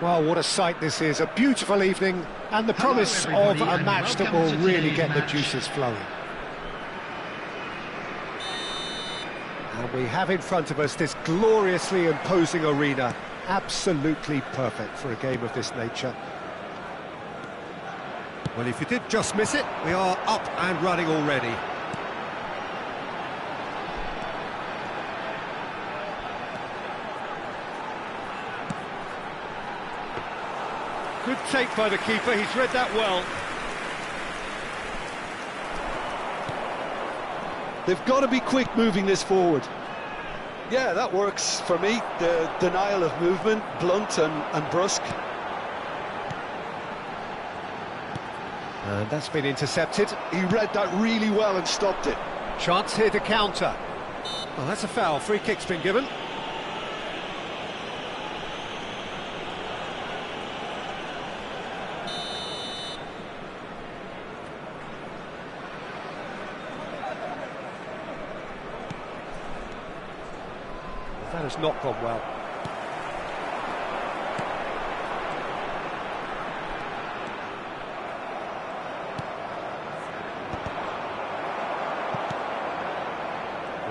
Well, what a sight this is, a beautiful evening and the promise of a match that will really get the juices flowing. And we have in front of us this gloriously imposing arena, absolutely perfect for a game of this nature. Well, if you did just miss it, we are up and running already. Good take by the keeper, he's read that well. They've got to be quick moving this forward. Yeah, that works for me. The denial of movement, blunt and brusque. And that's been intercepted. He read that really well and stopped it. Chance here to counter. Well, that's a foul. Free kick's been given. That has not gone well.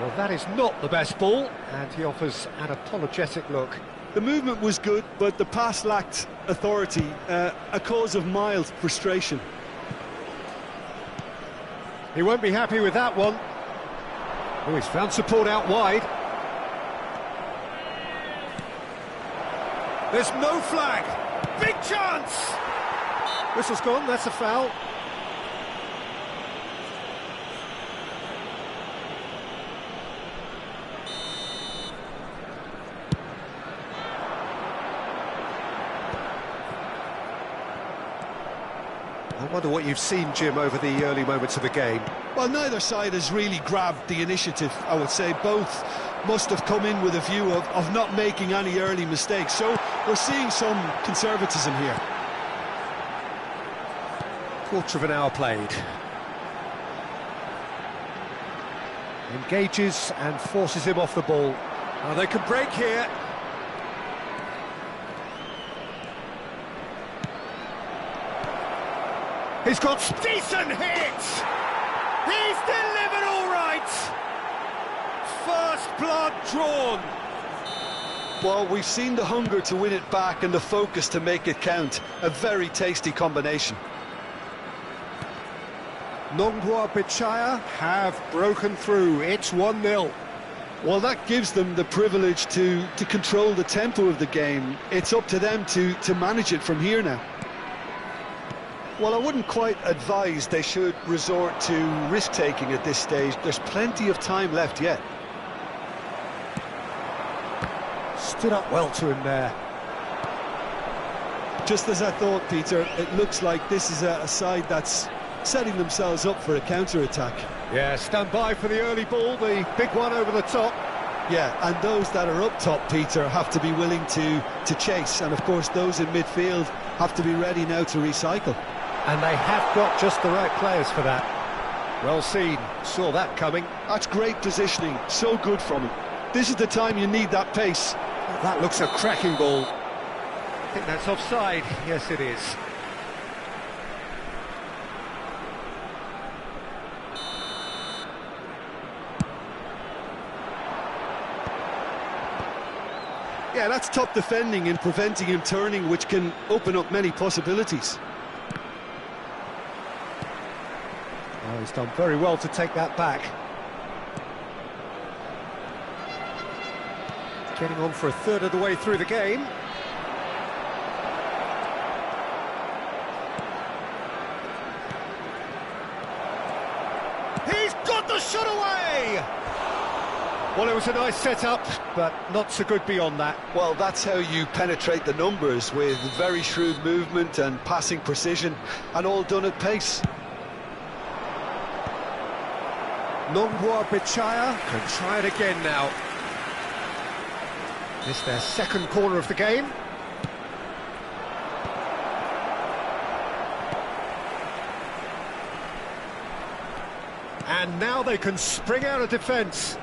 Well, that is not the best ball, and he offers an apologetic look. The movement was good, but the pass lacked authority, a cause of mild frustration. He won't be happy with that one. Oh, he's found support out wide. There's no flag. Big chance! Whistle's gone, that's a foul. I wonder what you've seen, Jim, over the early moments of the game. Well, neither side has really grabbed the initiative, I would say. Both must have come in with a view of not making any early mistakes. So we're seeing some conservatism here. Quarter of an hour played. Engages and forces him off the ball. Oh, they can break here. He's got... Decent hit! He's delivered all right! First blood drawn. Well, we've seen the hunger to win it back and the focus to make it count. A very tasty combination. Nongbua Bichaya have broken through. It's 1-0. Well, that gives them the privilege to control the tempo of the game. It's up to them to manage it from here now. Well, I wouldn't quite advise they should resort to risk-taking at this stage. There's plenty of time left yet. Stood up well to him there. Just as I thought, Peter, it looks like this is a side that's setting themselves up for a counter-attack. Yeah, stand by for the early ball, the big one over the top. Yeah, and those that are up top, Peter, have to be willing to chase. And, of course, those in midfield have to be ready now to recycle. And they have got just the right players for that. Well seen, saw that coming. That's great positioning, so good from him. This is the time you need that pace. That looks a cracking ball. I think that's offside. Yes, it is. Yeah, that's top defending and preventing him turning, which can open up many possibilities. Oh, he's done very well to take that back. Getting on for a third of the way through the game. He's got the shot away! Well, it was a nice setup, but not so good beyond that. Well, that's how you penetrate the numbers, with very shrewd movement and passing precision, and all done at pace. Nongbua Bichaya can try it again now. This their second corner of the game. And now they can spring out of defence.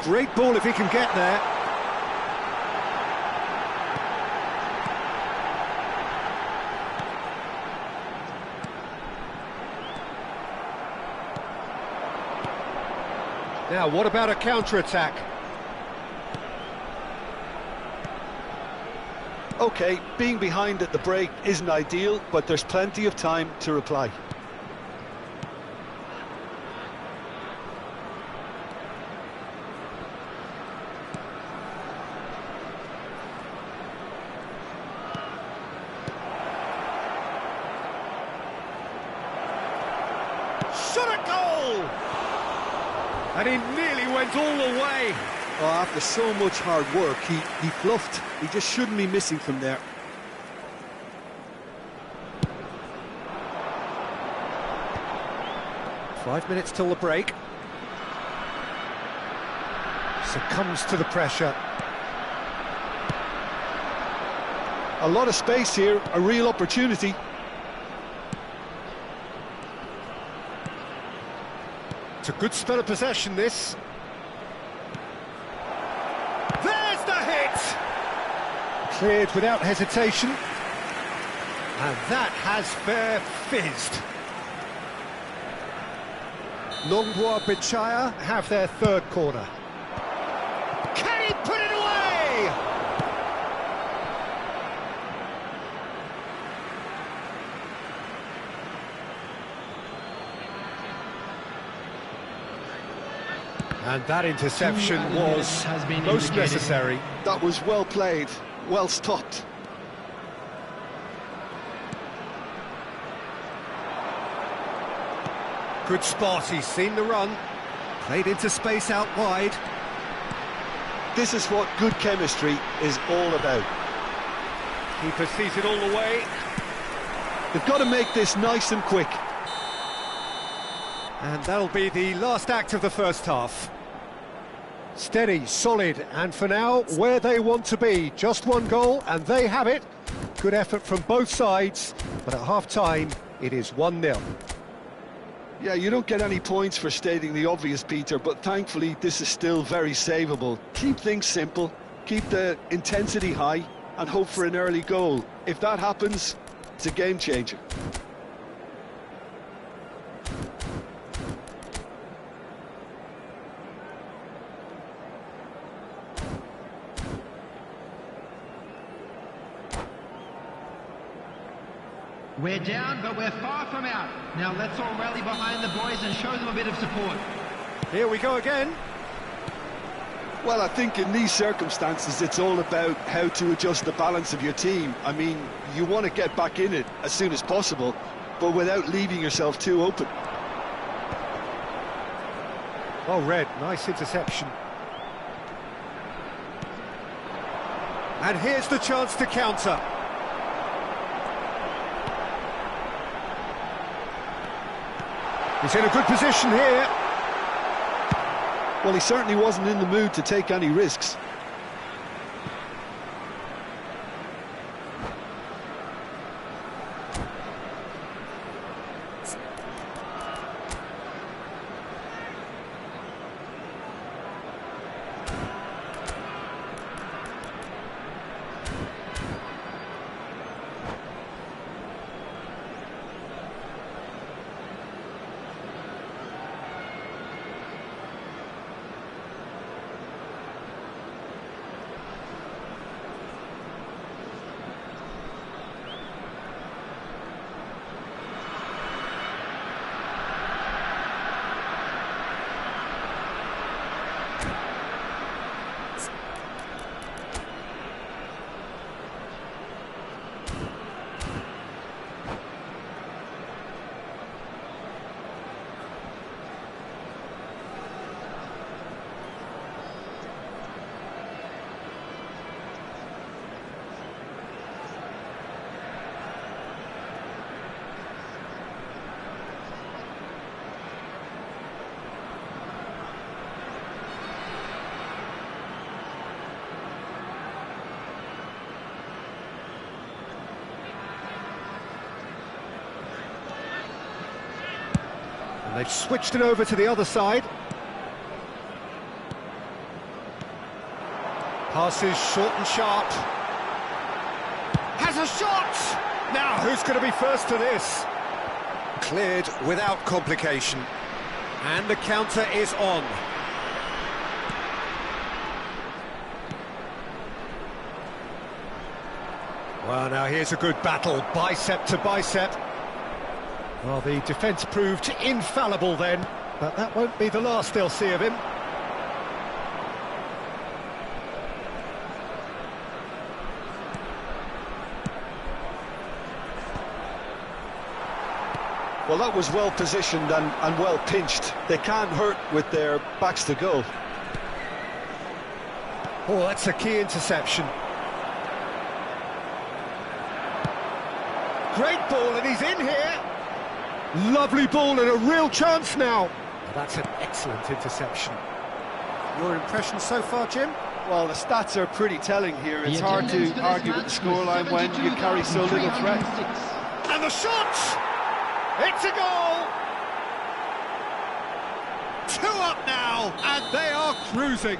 Great ball if he can get there. Now, what about a counter-attack? OK, being behind at the break isn't ideal, but there's plenty of time to reply. Shot at goal! And he nearly went all the way. Oh, after so much hard work, he bluffed. He just shouldn't be missing from there. Five minutes till the break. Succumbs to the pressure. A lot of space here, a real opportunity. It's a good spell of possession, this. There's the hit! Cleared without hesitation. And that has fair fizzed. Longboa Bichaya have their third corner. Can he put it away? And that interception was most necessary. That was well played, well stopped. Good spot, he's seen the run. Played into space out wide. This is what good chemistry is all about. Keeper sees it all the way. They've got to make this nice and quick. And that'll be the last act of the first half. Steady, solid, and for now, where they want to be. Just one goal, and they have it. Good effort from both sides, but at half-time, it is 1-0. Yeah, you don't get any points for stating the obvious, Peter, but thankfully this is still very savable. Keep things simple, keep the intensity high, and hope for an early goal. If that happens, it's a game changer. We're down, but we're far from out. Now let's all rally behind the boys and show them a bit of support. Here we go again. Well, I think in these circumstances, it's all about how to adjust the balance of your team. I mean, you want to get back in it as soon as possible, but without leaving yourself too open. Well read, nice interception. And here's the chance to counter. He's in a good position here. Well, he certainly wasn't in the mood to take any risks. And they've switched it over to the other side. Passes short and sharp. Has a shot! Now, who's going to be first to this? Cleared without complication. And the counter is on. Well, now here's a good battle, bicep to bicep. Well, the defence proved infallible then, but that won't be the last they'll see of him. Well, that was well positioned and well pinched. They can't hurt with their backs to goal. Oh, that's a key interception. Great ball, and he's in here. Lovely ball and a real chance now. That's an excellent interception. Your impression so far, Jim? Well, the stats are pretty telling here. It's hard to argue with the scoreline when you carry so little threat. And the shot! It's a goal! 2 up now, and they are cruising.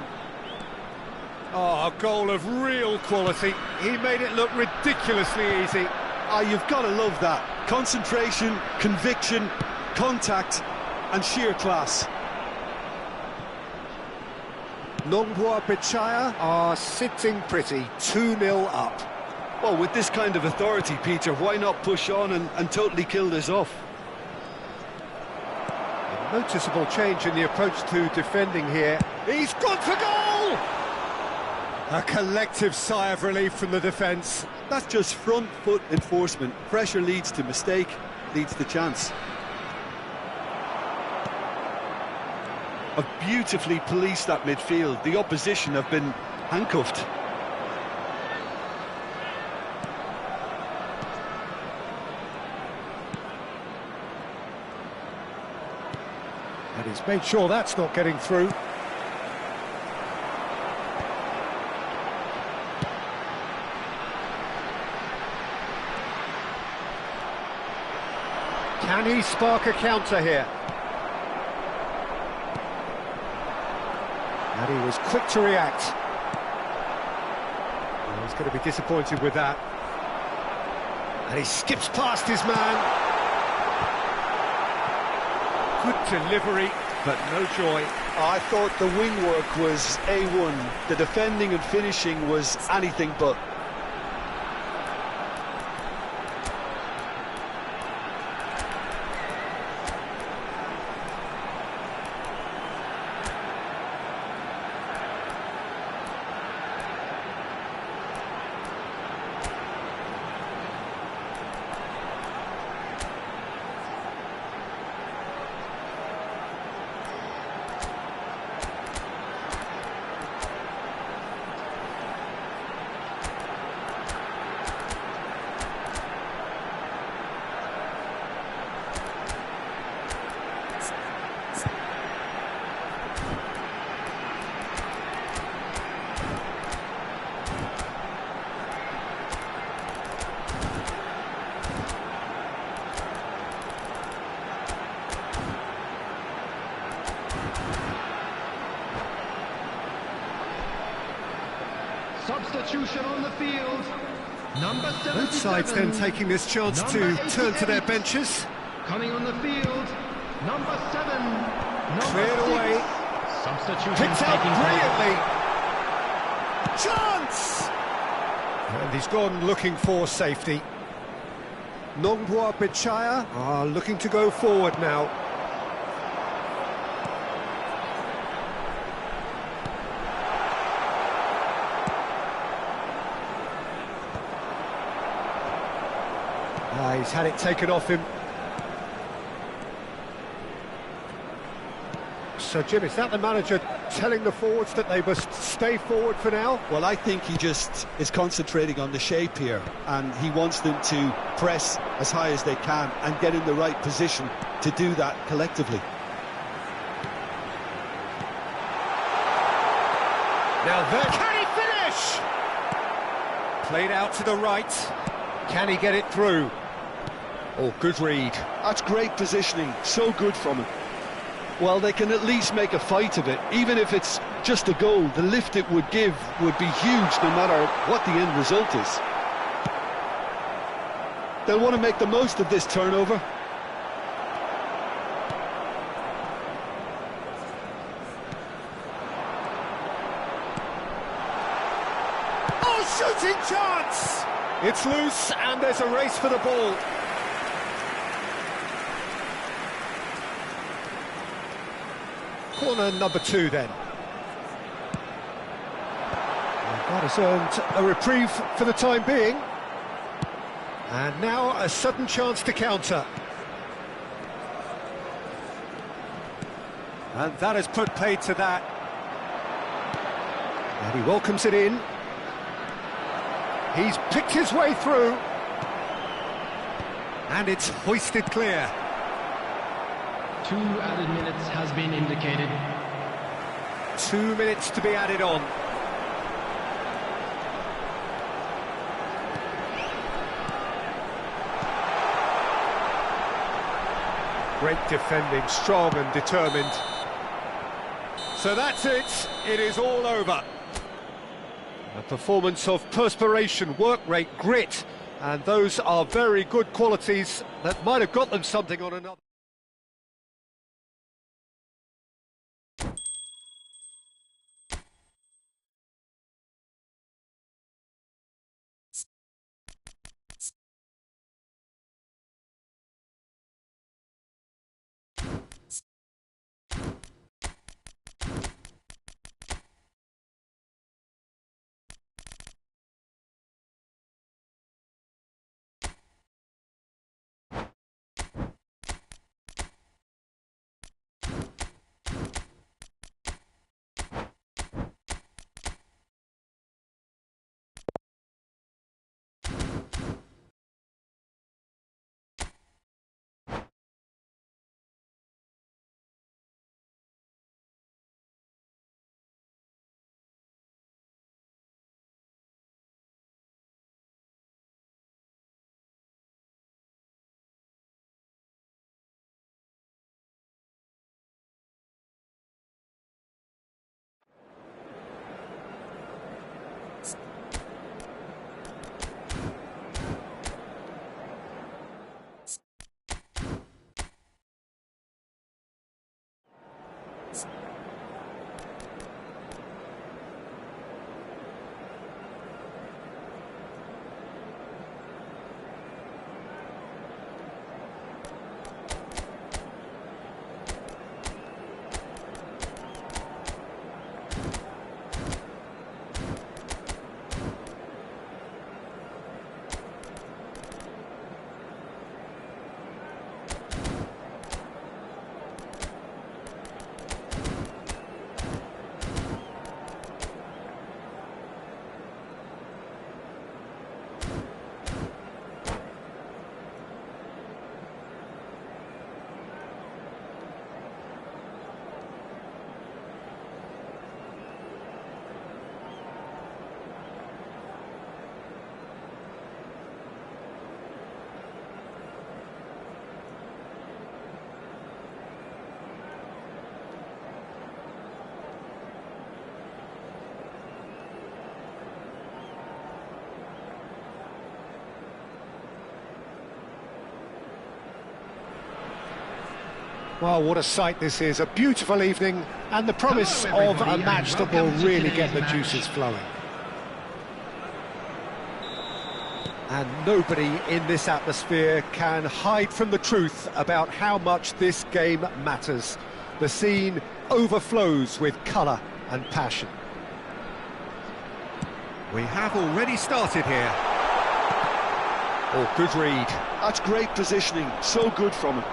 Oh, a goal of real quality. He made it look ridiculously easy. Ah, you've got to love that. Concentration, conviction, contact, and sheer class. Nongbua Bichaya are sitting pretty, 2-0 up. Well, with this kind of authority, Peter, why not push on and totally kill this off? A noticeable change in the approach to defending here. He's gone for goal! A collective sigh of relief from the defence. That's just front foot enforcement. Pressure leads to mistake, leads to chance. Have beautifully policed that midfield. The opposition have been handcuffed. And he's made sure that's not getting through. Can he spark a counter here? And he was quick to react. Well, he's going to be disappointed with that. And he skips past his man. Good delivery, but no joy. I thought the wing work was A1. The defending and finishing was anything but. Substitution on the field. Number 77. Both sides then taking this chance to turn to their benches. Coming on the field. Number 7. Number Cleared 6. away. Substitution Picked up taking brilliantly. Chance! And he's gone looking for safety. Nongbua Bichaya are looking to go forward now. He's had it taken off him. So, Jim, is that the manager telling the forwards that they must stay forward for now? Well, I think he just is concentrating on the shape here, and he wants them to press as high as they can and get in the right position to do that collectively. Now there, can he finish? Played out to the right. Can he get it through? Oh, good read. That's great positioning, so good from him. Well, they can at least make a fight of it, even if it's just a goal, the lift it would give would be huge no matter what the end result is. They'll want to make the most of this turnover. Oh, shooting chance! It's loose and there's a race for the ball. Corner number 2 then. That has earned a reprieve for the time being. And now a sudden chance to counter. And that has put paid to that. And he welcomes it in. He's picked his way through. And it's hoisted clear. 2 added minutes has been indicated. 2 minutes to be added on. Great defending, strong and determined. So that's it, it is all over. A performance of perspiration, work rate, grit, and those are very good qualities that might have got them something on another. Well, what a sight this is, a beautiful evening and the promise of a match that will really get the juices flowing. And nobody in this atmosphere can hide from the truth about how much this game matters. The scene overflows with colour and passion. We have already started here. Oh, good read. That's great positioning, so good from him.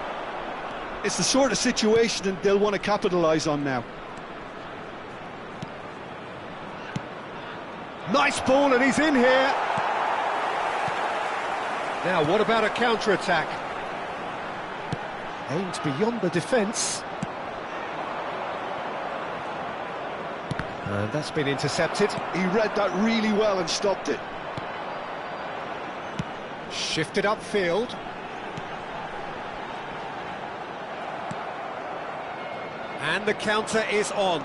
It's the sort of situation that they'll want to capitalise on now. Nice ball and he's in here. Now, what about a counter-attack? Aimed beyond the defence. And that's been intercepted. He read that really well and stopped it. Shifted upfield. And the counter is on.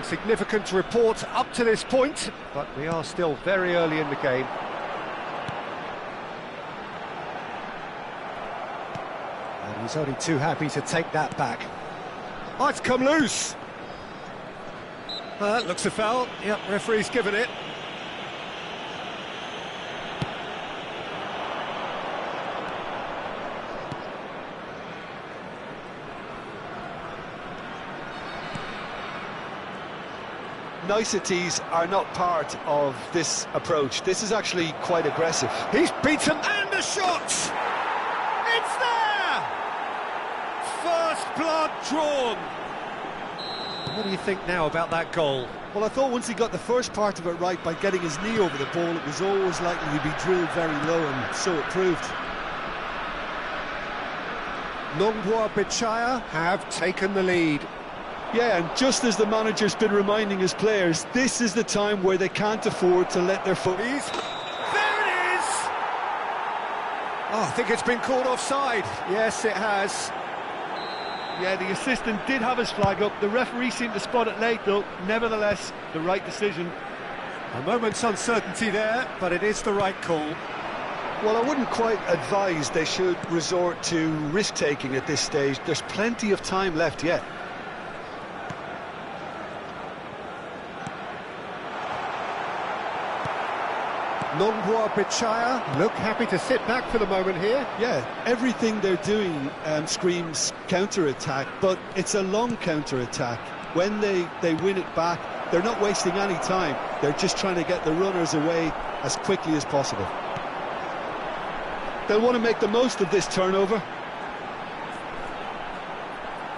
significant to report up to this point, but we are still very early in the game. And he's only too happy to take that back. Oh, it's come loose! That looks a foul. Yep, referee's given it. Niceties are not part of this approach. This is actually quite aggressive. He's beaten, and a shot! It's there! First blood drawn. What do you think now about that goal? Well, I thought once he got the first part of it right by getting his knee over the ball, it was always likely to be drilled very low, and so it proved. Nongboa Bichaya have taken the lead. Yeah, and just as the manager's been reminding his players, this is the time where they can't afford to let their foot... There it is! Oh, I think it's been called offside. Yes, it has. Yeah, the assistant did have his flag up. The referee seemed to spot it late, though. Nevertheless, the right decision. A moment's uncertainty there, but it is the right call. Well, I wouldn't quite advise they should resort to risk-taking at this stage. There's plenty of time left yet. Nongboa Bichaya look happy to sit back for the moment here. Yeah, everything they're doing screams counter-attack, but it's a long counter-attack. When they win it back, they're not wasting any time. They're just trying to get the runners away as quickly as possible. They'll want to make the most of this turnover.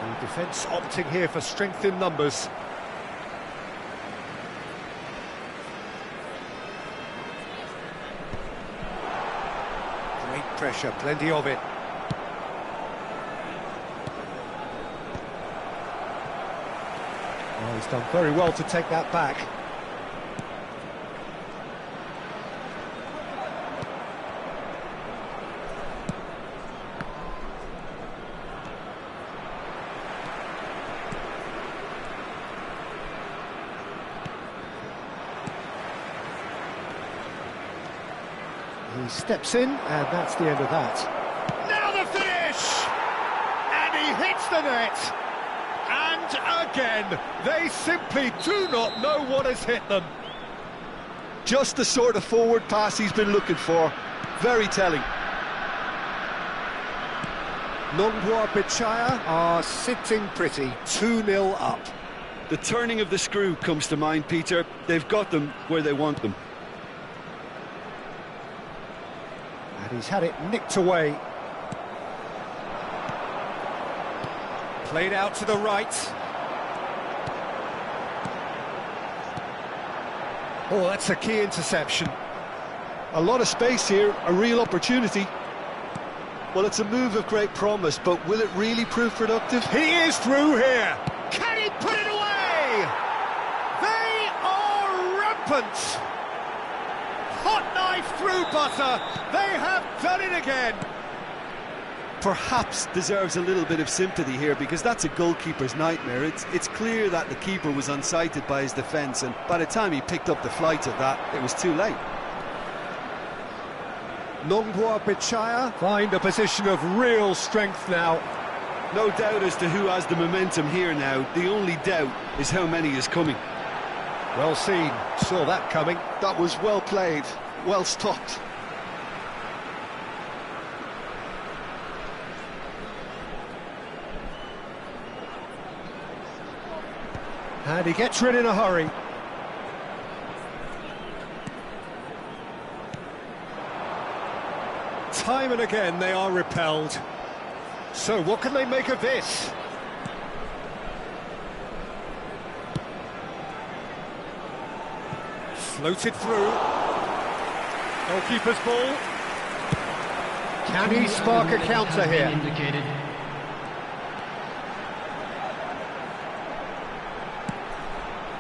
The defence opting here for strength in numbers. Great pressure, plenty of it. Oh, he's done very well to take that back. He steps in, and that's the end of that. Now the finish! And he hits the net! And again, they simply do not know what has hit them. Just the sort of forward pass he's been looking for. Very telling. Nongboa Bichaya are sitting pretty, 2-0 up. The turning of the screw comes to mind, Peter. They've got them where they want them. And he's had it nicked away. Played out to the right. Oh, that's a key interception. A lot of space here, a real opportunity. Well, it's a move of great promise, but will it really prove productive? He is through here. Can he put it away? They are rampant. Hot knife through butter. They have done it again. Perhaps deserves a little bit of sympathy here, because that's a goalkeeper's nightmare. It's clear that the keeper was unsighted by his defence, and by the time he picked up the flight of that, it was too late. Nongboa Bichaya find a position of real strength now. No doubt as to who has the momentum here now. The only doubt is how many is coming. Well seen, saw that coming. That was well played, well stopped. And he gets rid in a hurry. Time and again they are repelled. So what can they make of this? Floated through. Goalkeeper's ball. Can he spark a counter here?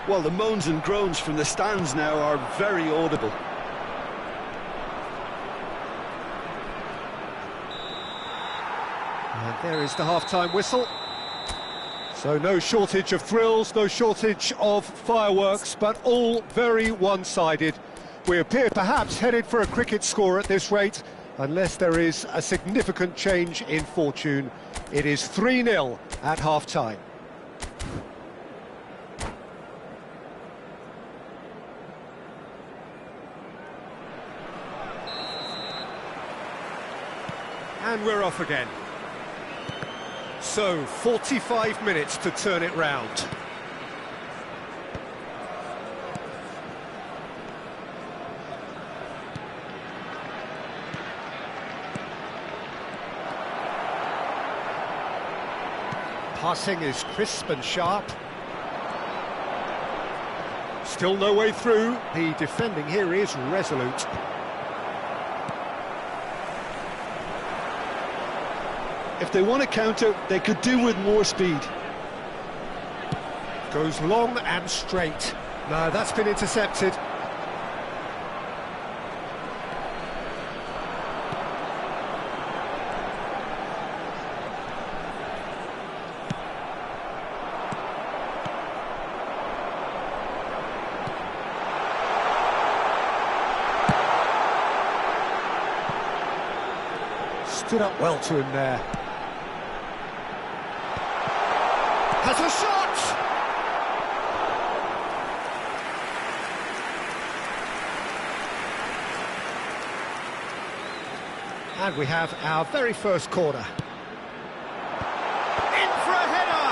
Well, the moans and groans from the stands now are very audible. And there is the half-time whistle. So no shortage of thrills, no shortage of fireworks, but all very one-sided. We appear perhaps headed for a cricket score at this rate, unless there is a significant change in fortune. It is 3-0 at half-time. And we're off again. So, 45 minutes to turn it round. Passing is crisp and sharp. Still no way through. The defending here is resolute. If they want to counter, they could do with more speed. Goes long and straight. No, that's been intercepted. Stood up well to him there. Has a shot! And we have our very first corner. In for a header!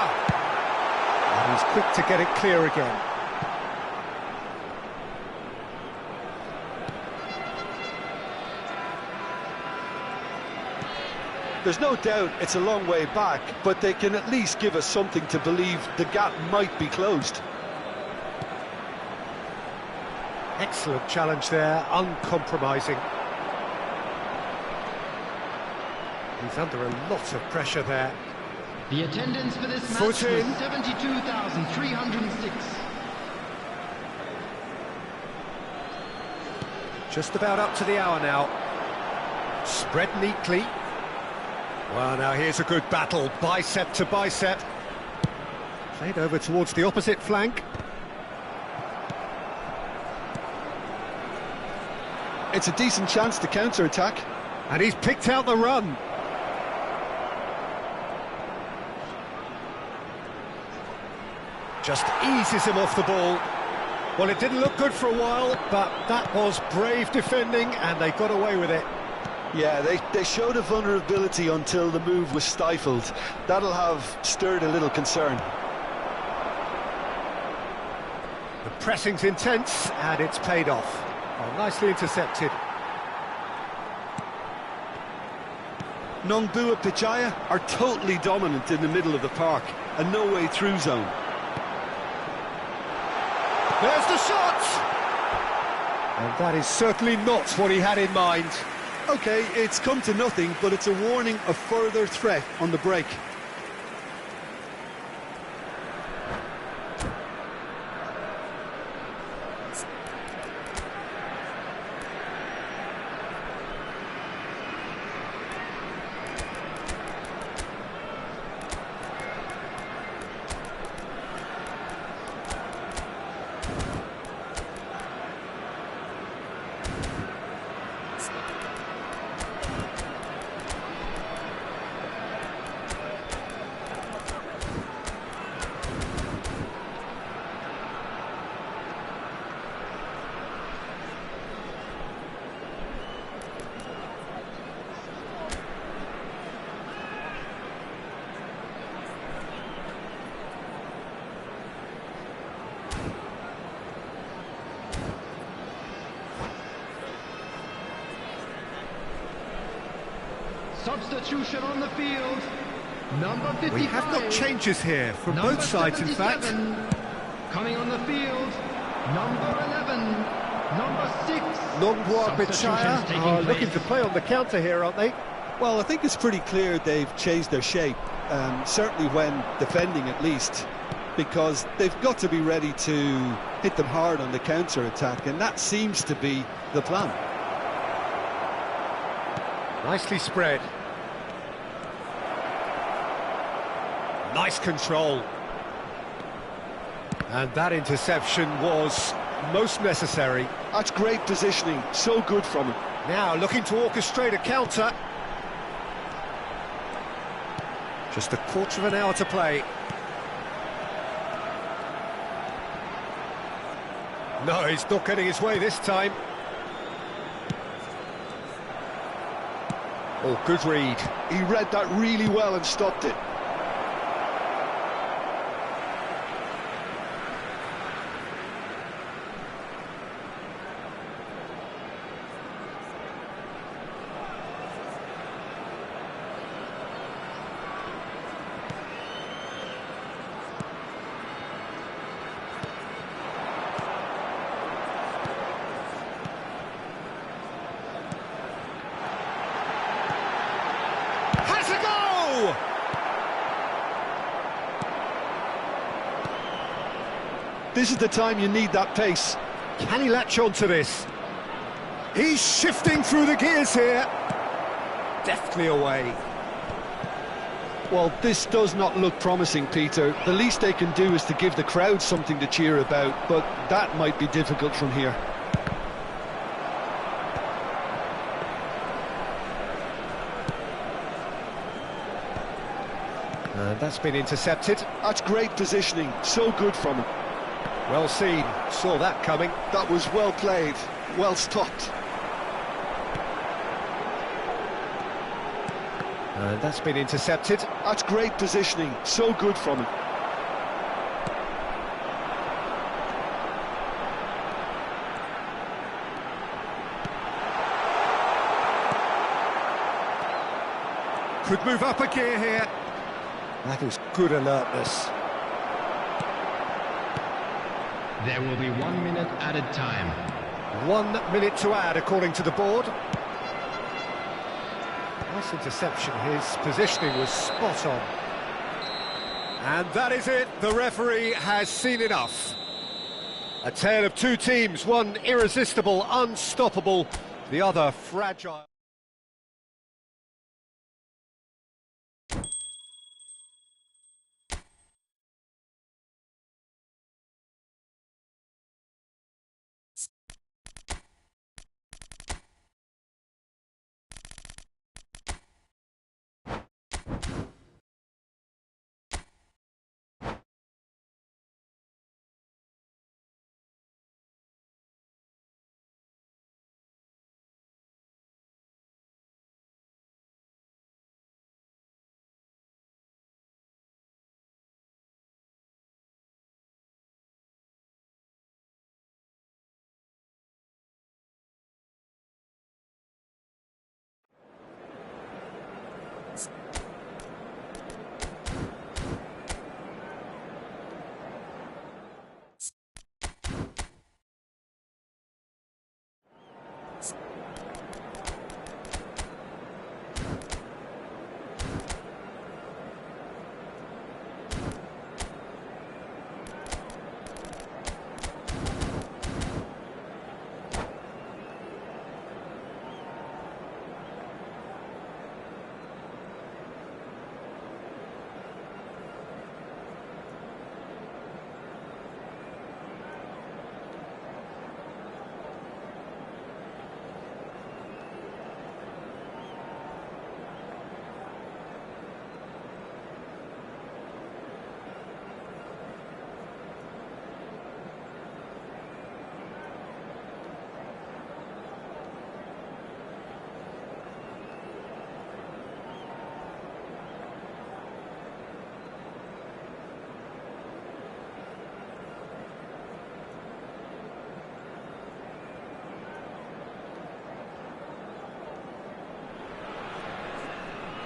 And he's quick to get it clear again. There's no doubt it's a long way back, but they can at least give us something to believe the gap might be closed. Excellent challenge there, uncompromising. He's under a lot of pressure there. The attendance for this match Foot was in. 72,306. Just about up to the hour now. Spread neatly. Well, now here's a good battle, bicep to bicep. Played over towards the opposite flank. It's a decent chance to counter-attack. And he's picked out the run. Just eases him off the ball. Well, it didn't look good for a while, but that was brave defending, and they got away with it. Yeah, they showed a vulnerability until the move was stifled. That'll have stirred a little concern. The pressing's intense, and it's paid off. Well, nicely intercepted. Nongbua Pichaya are totally dominant in the middle of the park, a no-way through zone. There's the shot! And that is certainly not what he had in mind. OK, it's come to nothing, but it's a warning of further threat on the break. Substitution on the field. Number 55. We have got changes here from Number both sides, in fact. 77. Coming on the field. Number 11. Number 6. Nongbua Substitutions Pichaya taking are place. looking to play on the counter here, aren't they? Well, I think it's pretty clear they've changed their shape, certainly when defending at least, because they've got to be ready to hit them hard on the counter-attack, and that seems to be the plan. Nicely spread. Nice control. And that interception was most necessary. That's great positioning, so good from him. Now looking to orchestrate a counter. Just a quarter of an hour to play. No, he's not getting his way this time. Oh, good read. He read that really well and stopped it. This is the time you need that pace. Can he latch on to this? He's shifting through the gears here. Deftly away. Well, this does not look promising, Peter. The least they can do is to give the crowd something to cheer about, but that might be difficult from here. And that's been intercepted. That's great positioning, so good from him. Well seen, saw that coming. That was well played, well stopped. And that's been intercepted. That's great positioning, so good from him. Could move up a gear here. That is good alertness. There will be 1 minute added time. 1 minute to add, according to the board. Nice interception. His positioning was spot on. And that is it. The referee has seen enough. A tale of two teams, one irresistible, unstoppable, the other fragile.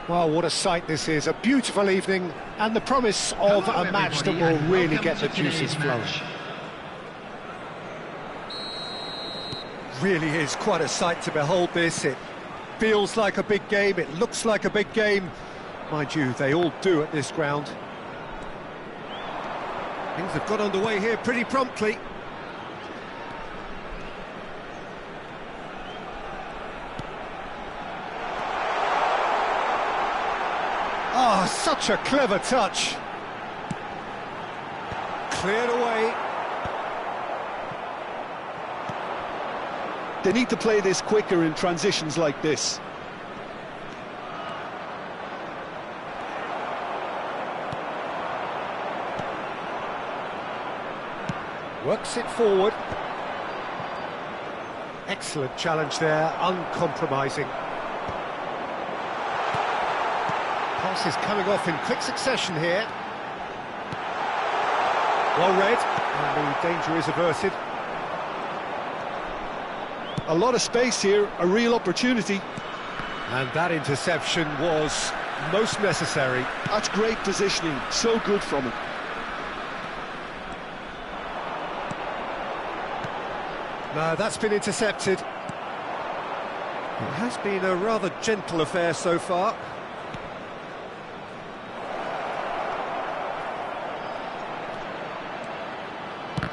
Well, what a sight this is, a beautiful evening, and the promise of Hello, a match that everybody, will and really welcome get the to juices today's flowing. match. Really is quite a sight to behold this. It feels like a big game, it looks like a big game. Mind you, they all do at this ground. Things have got underway here pretty promptly. Ah, such a clever touch. Cleared away. They need to play this quicker in transitions like this. Works it forward. Excellent challenge there, uncompromising. Pass is coming off in quick succession here. Well read, and the danger is averted. A lot of space here, a real opportunity. And that interception was most necessary. That's great positioning, so good from him. No, that's been intercepted. It has been a rather gentle affair so far.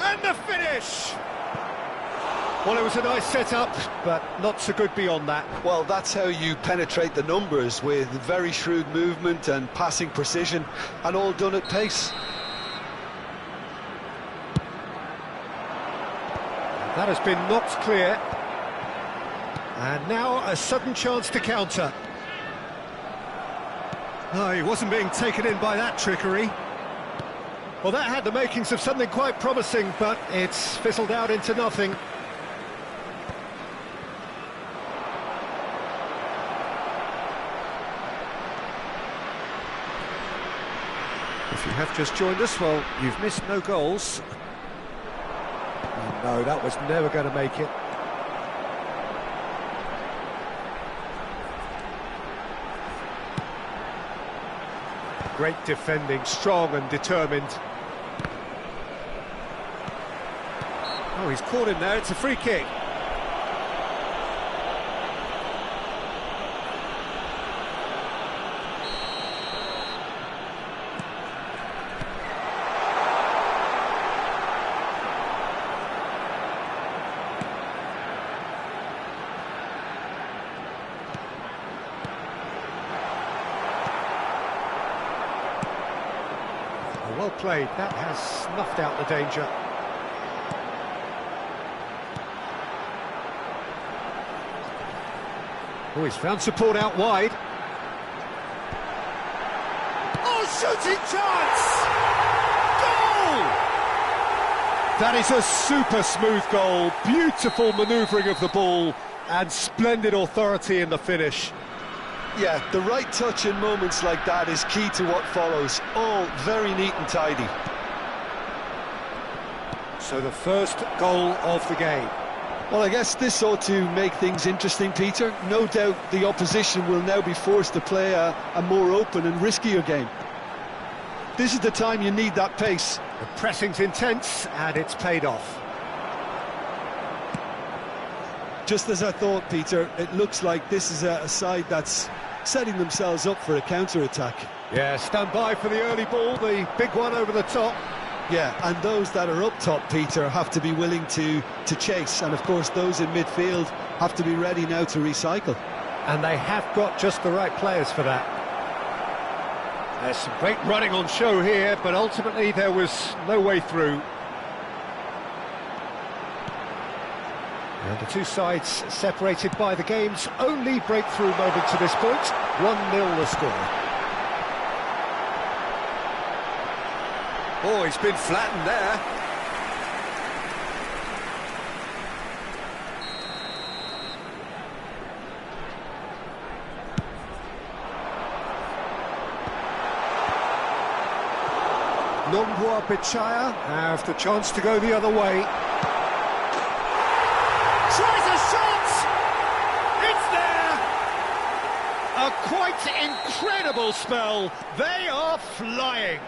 And the finish! Well, it was a nice setup, but not so good beyond that. Well, that's how you penetrate the numbers, with very shrewd movement and passing precision, and all done at pace. That has been knocked clear. And now a sudden chance to counter. Oh, he wasn't being taken in by that trickery. Well, that had the makings of something quite promising, but it's fizzled out into nothing. If you have just joined us, well, you've missed no goals. No, that was never going to make it. Great defending, strong and determined. Oh, he's caught him there, it's a free kick. Well played, that has snuffed out the danger. Oh, he's found support out wide. Oh, shooting chance! Goal! That is a super smooth goal, beautiful manoeuvring of the ball, and splendid authority in the finish. Yeah, the right touch in moments like that is key to what follows. All very neat and tidy. So the first goal of the game. Well, I guess this ought to make things interesting, Peter. No doubt the opposition will now be forced to play a more open and riskier game. This is the time you need that pace. The pressing's intense, and it's paid off. Just as I thought, Peter, it looks like this is a side that's setting themselves up for a counter-attack. Yeah, stand by for the early ball, the big one over the top. Yeah, and those that are up top, Peter, have to be willing to chase. And, of course, those in midfield have to be ready now to recycle. And they have got just the right players for that. There's some great running on show here, but ultimately there was no way through. And the two sides separated by the game's only breakthrough moment to this point. 1-0 the score. Oh, he's been flattened there. Nongwa Bichaya have the chance to go the other way. Tries a shot! It's there! A quite incredible spell. They are flying.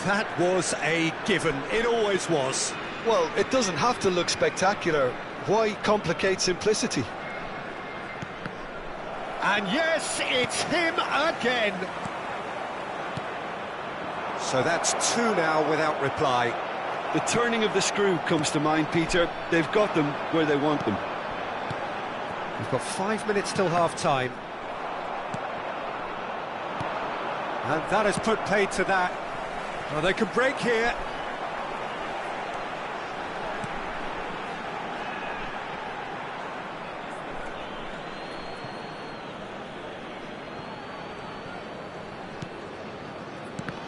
That was a given. It always was. Well, it doesn't have to look spectacular. Why complicate simplicity? And yes, it's him again. So that's two now without reply. The turning of the screw comes to mind, Peter. They've got them where they want them. We've got 5 minutes till half-time. And that has put paid to that. Well, they can break here.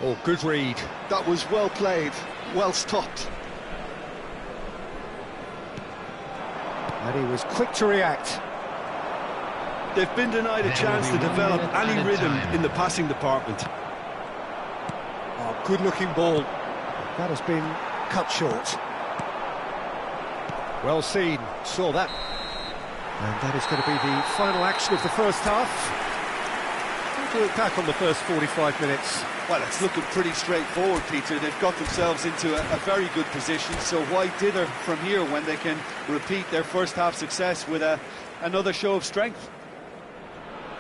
Oh, good read. That was well played, well stopped. And he was quick to react. They've been denied a chance to develop any rhythm in the passing department. Oh, good-looking ball. That has been cut short. Well seen, saw that. And that is going to be the final action of the first half. How do you look back on the first 45 minutes? Well, it's looking pretty straightforward, Peter. They've got themselves into a very good position, so why dither from here when they can repeat their first half success with another show of strength?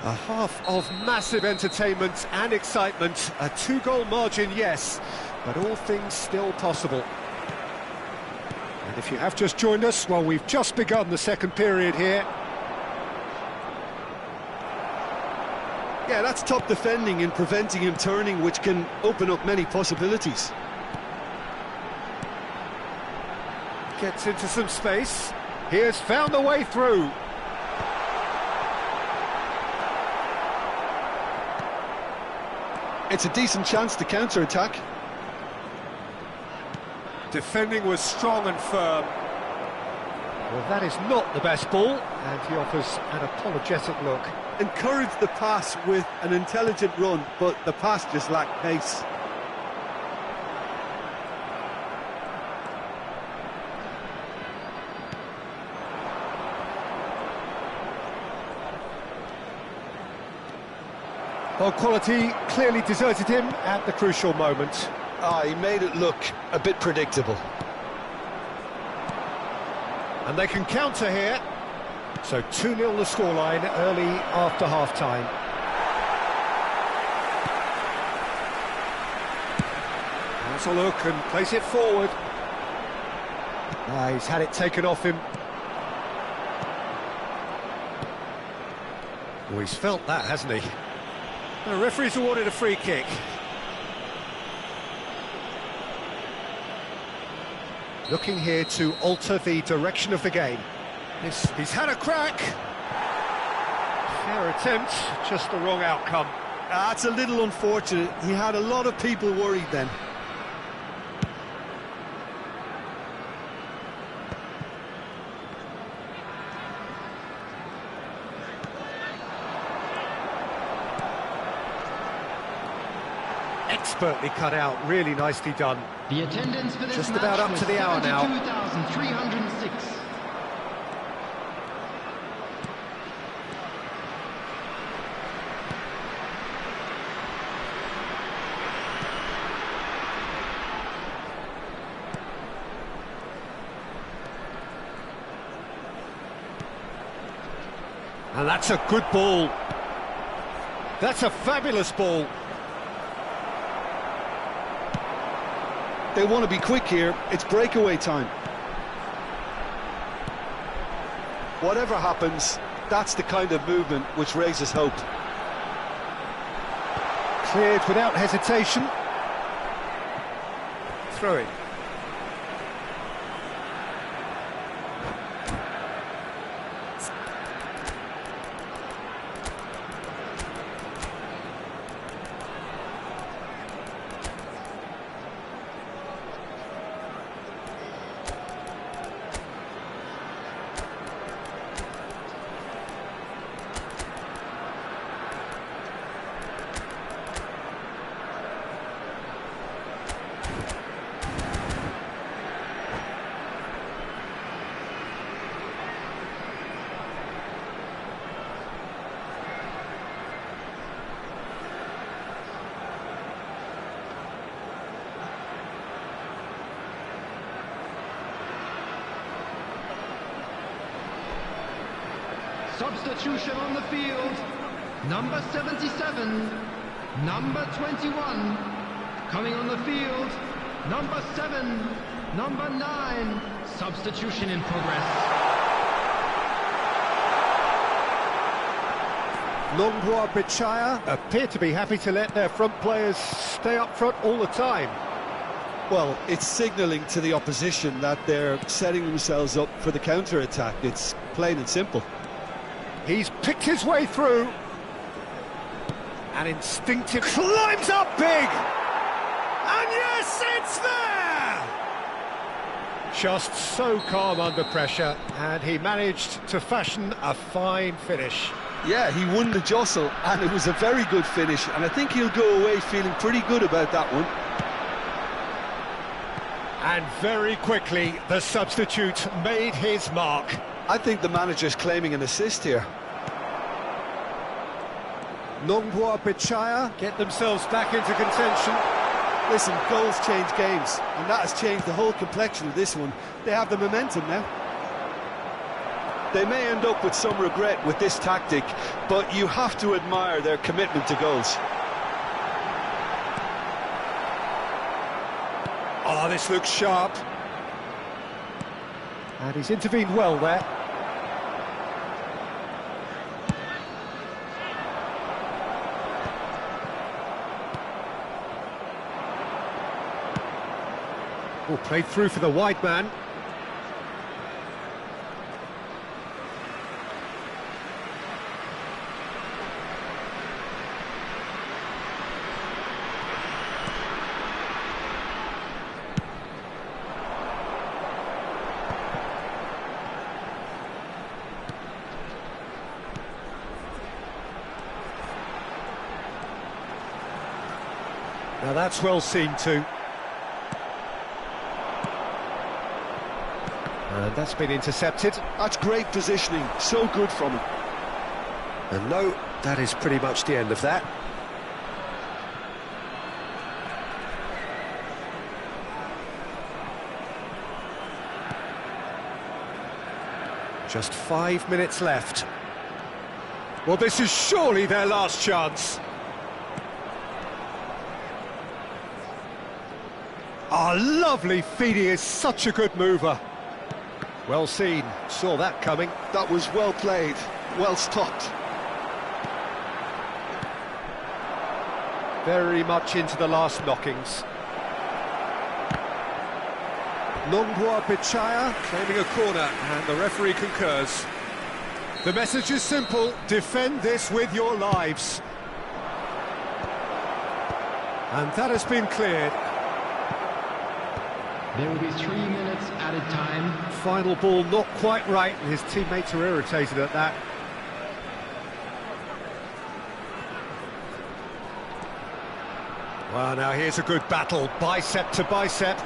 A half of massive entertainment and excitement. A two-goal margin, yes, but all things still possible. And if you have just joined us, well, we've just begun the second period here. Yeah, that's top defending and preventing him turning, which can open up many possibilities. Gets into some space. He has found the way through. It's a decent chance to counter-attack. Defending was strong and firm. Well, that is not the best ball, and he offers an apologetic look. Encouraged the pass with an intelligent run, but the pass just lacked pace. Well, quality clearly deserted him at the crucial moment. He made it look a bit predictable. And they can counter here. So 2-0 the scoreline early after half-time. Has a look and plays it forward. He's had it taken off him. Oh, he's felt that, hasn't he? The referee's awarded a free kick. Looking here to alter the direction of the game. He's had a crack. Fair attempt, just the wrong outcome. That's a little unfortunate. He had a lot of people worried then. Expertly cut out, really nicely done. The attendance for this Just match about up was to the hour now. 72,306. And that's a good ball. That's a fabulous ball. They want to be quick here. It's breakaway time. Whatever happens, that's the kind of movement which raises hope. Cleared without hesitation. Throw it. Substitution on the field. Number 77, number 21. Coming on the field, number 7, number 9. Substitution in progress. Nomboa Bichaya appear to be happy to let their front players stay up front all the time. Well, it's signalling to the opposition that they're setting themselves up for the counter-attack. It's plain and simple. He's picked his way through. And instinctive climbs up big. And yes, it's there! Just so calm under pressure, and he managed to fashion a fine finish. Yeah, he won the jostle, and it was a very good finish, and I think he'll go away feeling pretty good about that one. And very quickly, the substitute made his mark. I think the manager's claiming an assist here. Nongbua Bichaya get themselves back into contention. Listen, goals change games, and that has changed the whole complexion of this one. They have the momentum now. They may end up with some regret with this tactic, but you have to admire their commitment to goals. Oh, this looks sharp. And he's intervened well there. Oh, played through for the wide man. Now that's well seen too. And that's been intercepted. That's great positioning, so good from him. And no, that is pretty much the end of that. Just 5 minutes left. Well, this is surely their last chance. Oh, lovely feed, he is such a good mover. Well seen, saw that coming. That was well played, well stopped. Very much into the last knockings. Nongbua Bichaya claiming a corner, and the referee concurs. The message is simple: defend this with your lives. And that has been cleared. There will be 3 minutes added time. Final ball not quite right, and his teammates are irritated at that. Well, now here's a good battle, bicep to bicep.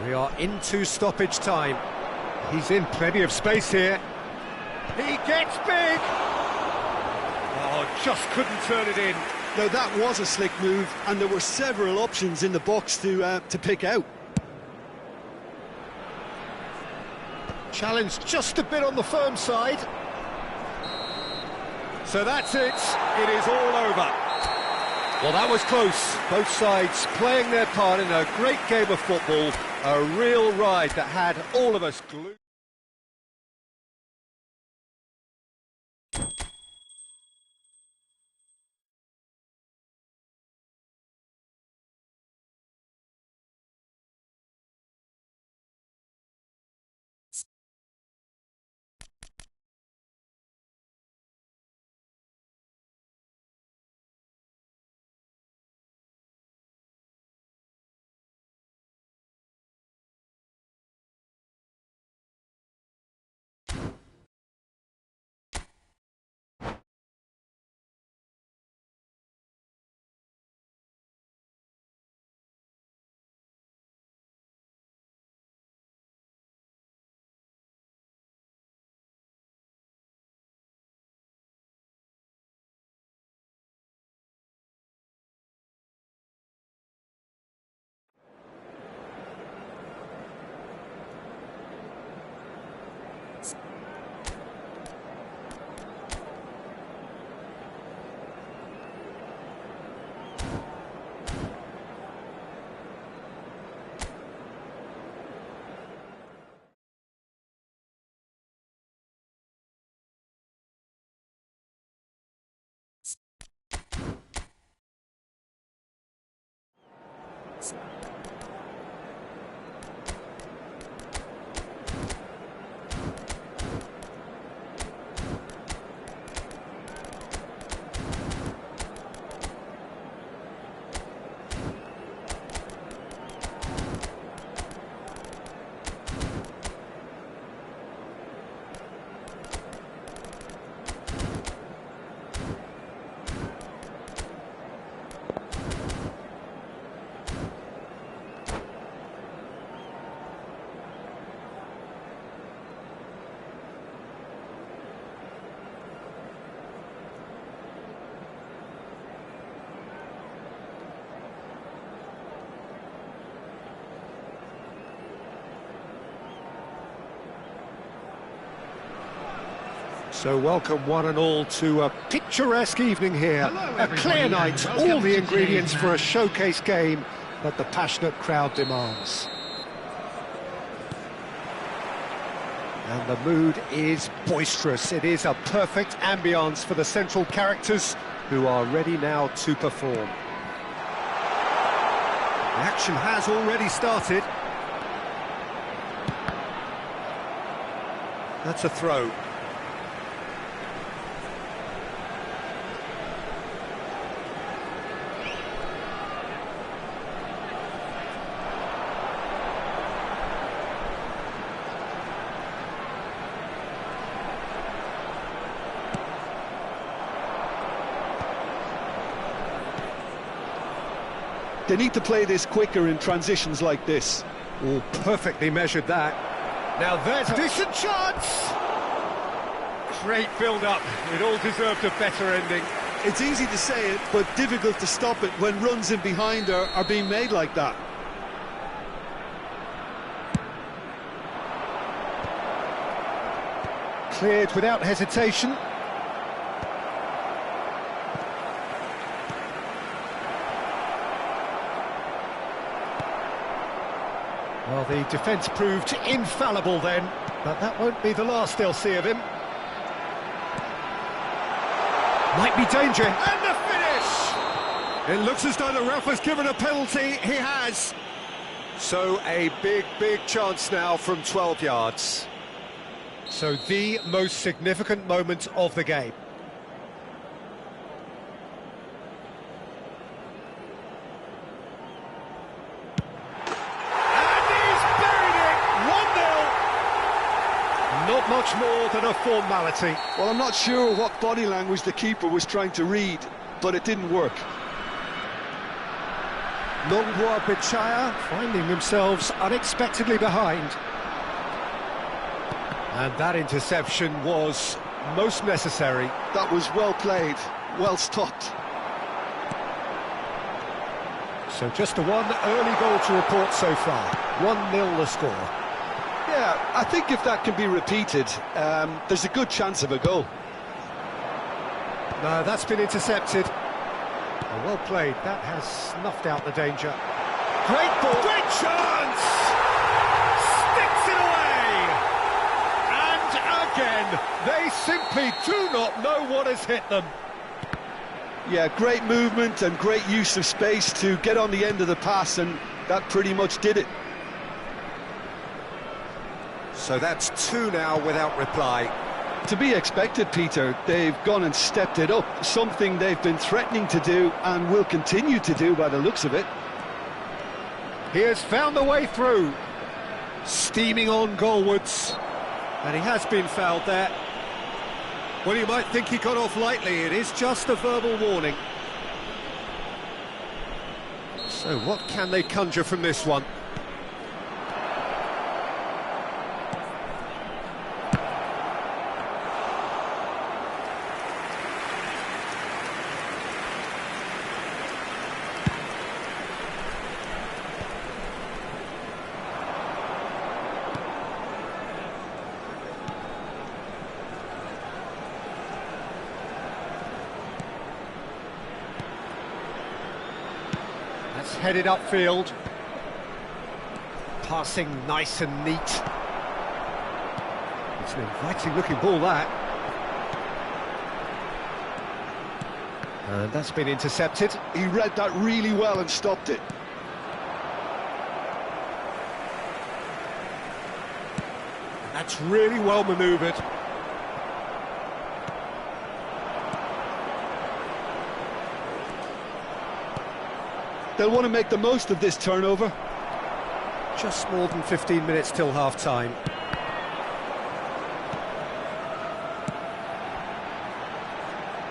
We are into stoppage time. He's in plenty of space here. He gets big! Oh, just couldn't turn it in. Now that was a slick move, and there were several options in the box to pick out. Challenge just a bit on the firm side. So that's it. It is all over. Well, that was close. Both sides playing their part in a great game of football. A real ride that had all of us glued. So welcome one and all to a picturesque evening here. Hello, A clear everybody, night, and welcome all the to ingredients today's for a match. showcase game that the passionate crowd demands. And the mood is boisterous. It is a perfect ambience for the central characters who are ready now to perform. The action has already started. That's a throw. They need to play this quicker in transitions like this. Oh, perfectly measured that. Now there's a decent chance! Great build-up. It all deserved a better ending. It's easy to say it, but difficult to stop it when runs in behind are being made like that. Cleared without hesitation. Well, the defence proved infallible then, but that won't be the last they'll see of him. Might be danger. And the finish! It looks as though the ref has given a penalty. He has. So a big chance now from 12 yards. So the most significant moment of the game. Not much more than a formality. Well, I'm not sure what body language the keeper was trying to read, but it didn't work. Nonghua Bichaya finding themselves unexpectedly behind. And that interception was most necessary. That was well played, well stopped. So just the one early goal to report so far. 1-0 the score. Yeah, I think if that can be repeated, there's a good chance of a goal. No, that's been intercepted. Well played. That has snuffed out the danger. Great ball. Great chance! Sticks it away! And again, they simply do not know what has hit them. Yeah, great movement and great use of space to get on the end of the pass, and that pretty much did it. So that's 2 now without reply. To be expected, Peter. They've gone and stepped it up, something they've been threatening to do and will continue to do by the looks of it. He has found the way through, steaming on goalwards, and he has been fouled there. Well, you might think he got off lightly. It is just a verbal warning. So what can they conjure from this one? Headed upfield, passing nice and neat. It's an inviting looking ball, that. And that's been intercepted. He read that really well and stopped it. That's really well manoeuvred. They'll want to make the most of this turnover. Just more than 15 minutes till half-time.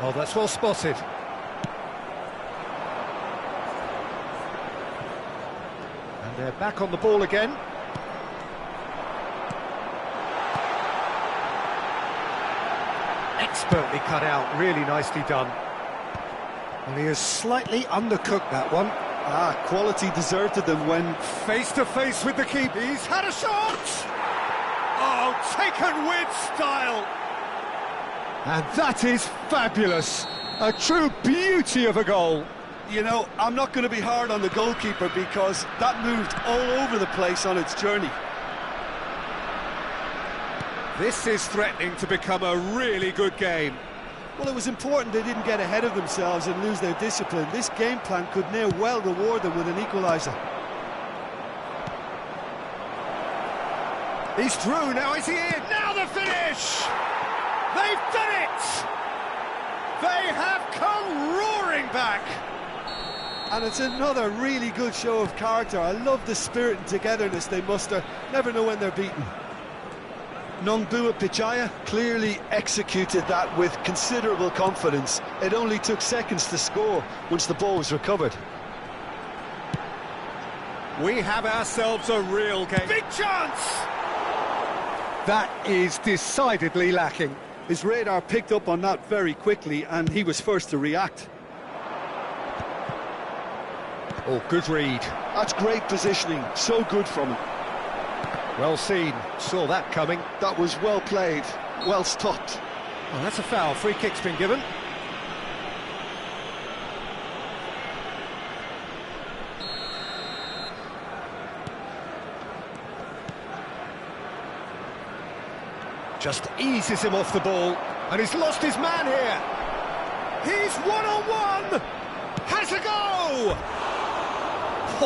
Oh, that's well spotted. And they're back on the ball again. Expertly cut out, really nicely done. And he has slightly undercooked that one. Ah, quality deserted them when... Face to face with the keeper. He's had a shot! Oh, taken with style! And that is fabulous. A true beauty of a goal. You know, I'm not going to be hard on the goalkeeper because that moved all over the place on its journey. This is threatening to become a really good game. Well, it was important they didn't get ahead of themselves and lose their discipline. This game plan could now well reward them with an equaliser. He's through, now is he in? Now the finish! They've done it! They have come roaring back! And it's another really good show of character. I love the spirit and togetherness they muster. Never know when they're beaten. Nongbua Pichaya clearly executed that with considerable confidence. It only took seconds to score once the ball was recovered. We have ourselves a real game. Big chance! That is decidedly lacking. His radar picked up on that very quickly and he was first to react. Oh, good read. That's great positioning, so good from him. Well seen, saw that coming. That was well played, well stopped. Well, that's a foul, free kick's been given. Just eases him off the ball, and he's lost his man here. He's one-on-one! Has a go!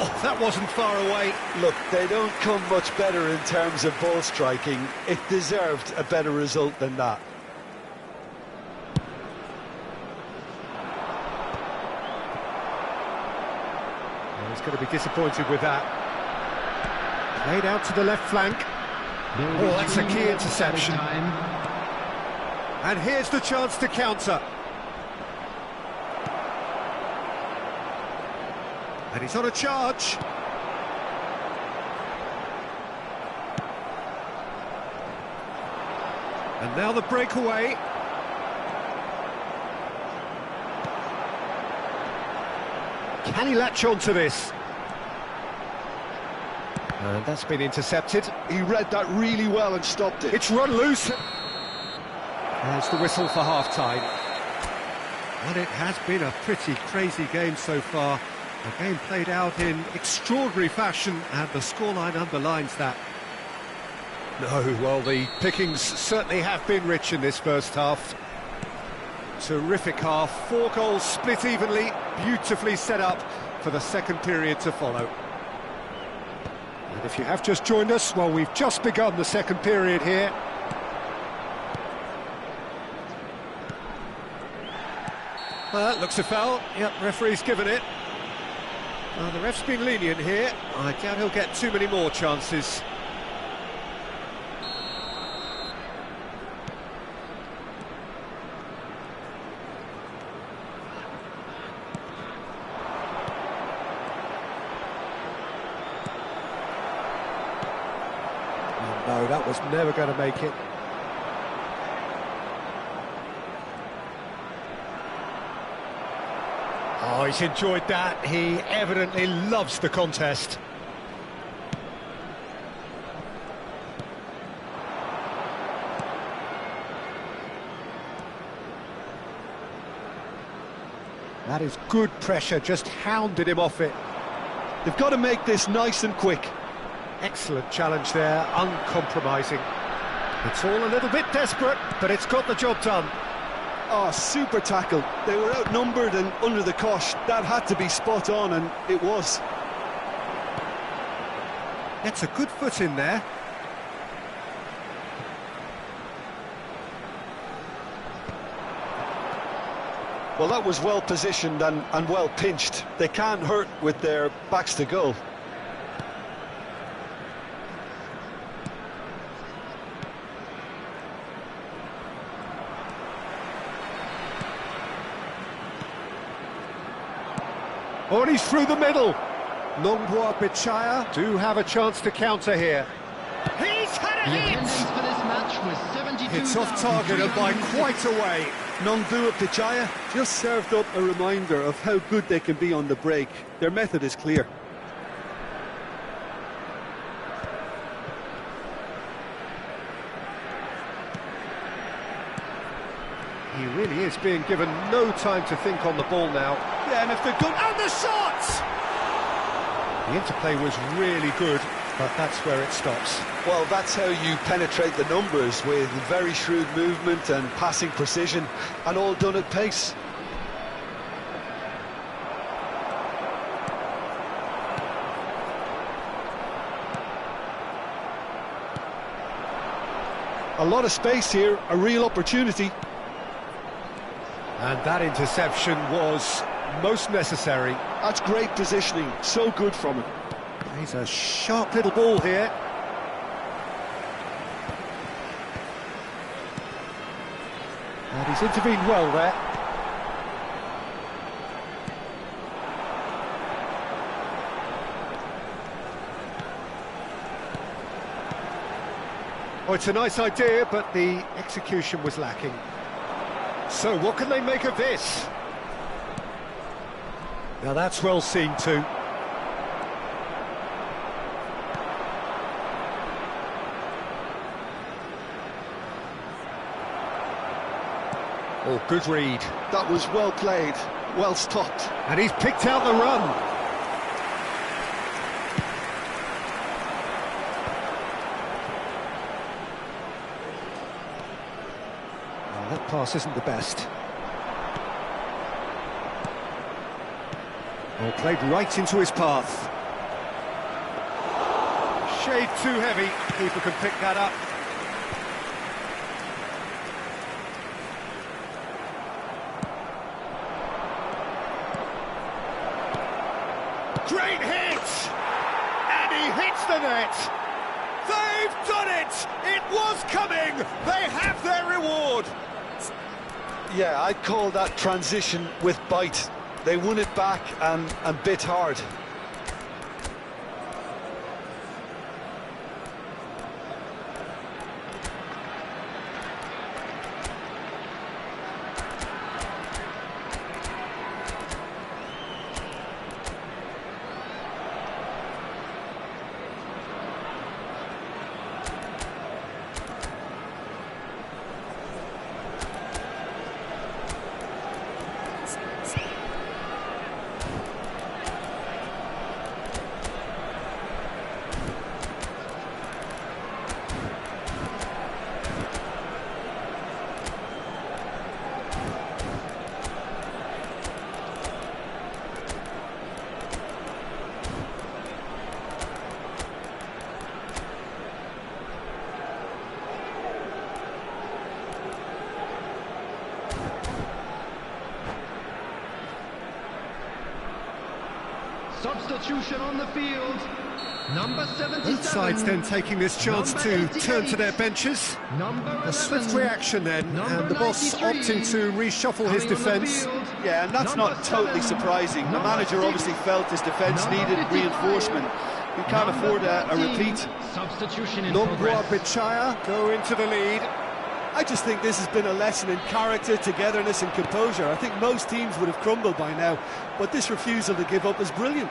Oh, that wasn't far away. Look, they don't come much better in terms of ball striking. It deserved a better result than that. Well, he's going to be disappointed with that. Played out to the left flank. Oh, that's a key interception. And here's the chance to counter. And he's on a charge. And now the breakaway. Can he latch on to this? And that's been intercepted. He read that really well and stopped it. It's run loose. There's the whistle for half-time. And it has been a pretty crazy game so far. A game played out in extraordinary fashion, and the scoreline underlines that. No, well, the pickings certainly have been rich in this first half. Terrific half, 4 goals split evenly, beautifully set up for the second period to follow. And if you have just joined us, well, we've just begun the second period here. Well, that looks a foul. Yep, referee's given it. Well, the ref's been lenient here. I doubt he'll get too many more chances. Oh, no, that was never going to make it. Oh, he's enjoyed that. He evidently loves the contest. That is good pressure, just hounded him off it. They've got to make this nice and quick. Excellent challenge there, uncompromising. It's all a little bit desperate, but it's got the job done. Oh, super tackle. They were outnumbered and under the cosh. That had to be spot on, and it was. Gets a good foot in there. Well, that was well positioned and well pinched. They can't hurt with their backs to goal. Oh, and he's through the middle. Nongbua Pichaya do have a chance to counter here. He's had a hit! For this match was 72. It's off target and by quite a way. Nongbua Pichaya just served up a reminder of how good they can be on the break. Their method is clear. He really is being given no time to think on the ball now. Yeah, and if they're done... And the shot! The interplay was really good, but that's where it stops. Well, that's how you penetrate the numbers, with very shrewd movement and passing precision, and all done at pace. A lot of space here, a real opportunity. And that interception was most necessary. That's great positioning, so good from him. He's a sharp little ball here. And he's intervened well there. Oh, it's a nice idea, but the execution was lacking. So what can they make of this? Now that's well seen too. Oh, good read. That was well played, well stopped. And he's picked out the run. Well, that pass isn't the best. Oh, played right into his path. Shade too heavy. Keeper can pick that up. Great hit! And he hits the net! They've done it! It was coming! They have their reward! Yeah, I'd call that transition with bite. They won it back and bit hard. Substitution on the field. Number 77. Both sides then taking this chance to turn to their benches. A swift reaction then, and the boss opting to reshuffle his defence. Yeah, and that's not totally surprising. The manager obviously felt his defence needed reinforcement. We can't afford a repeat. Substitution in Nomboa progress. Bichaya go into the lead. I just think this has been a lesson in character, togetherness and composure. I think most teams would have crumbled by now, but this refusal to give up is brilliant.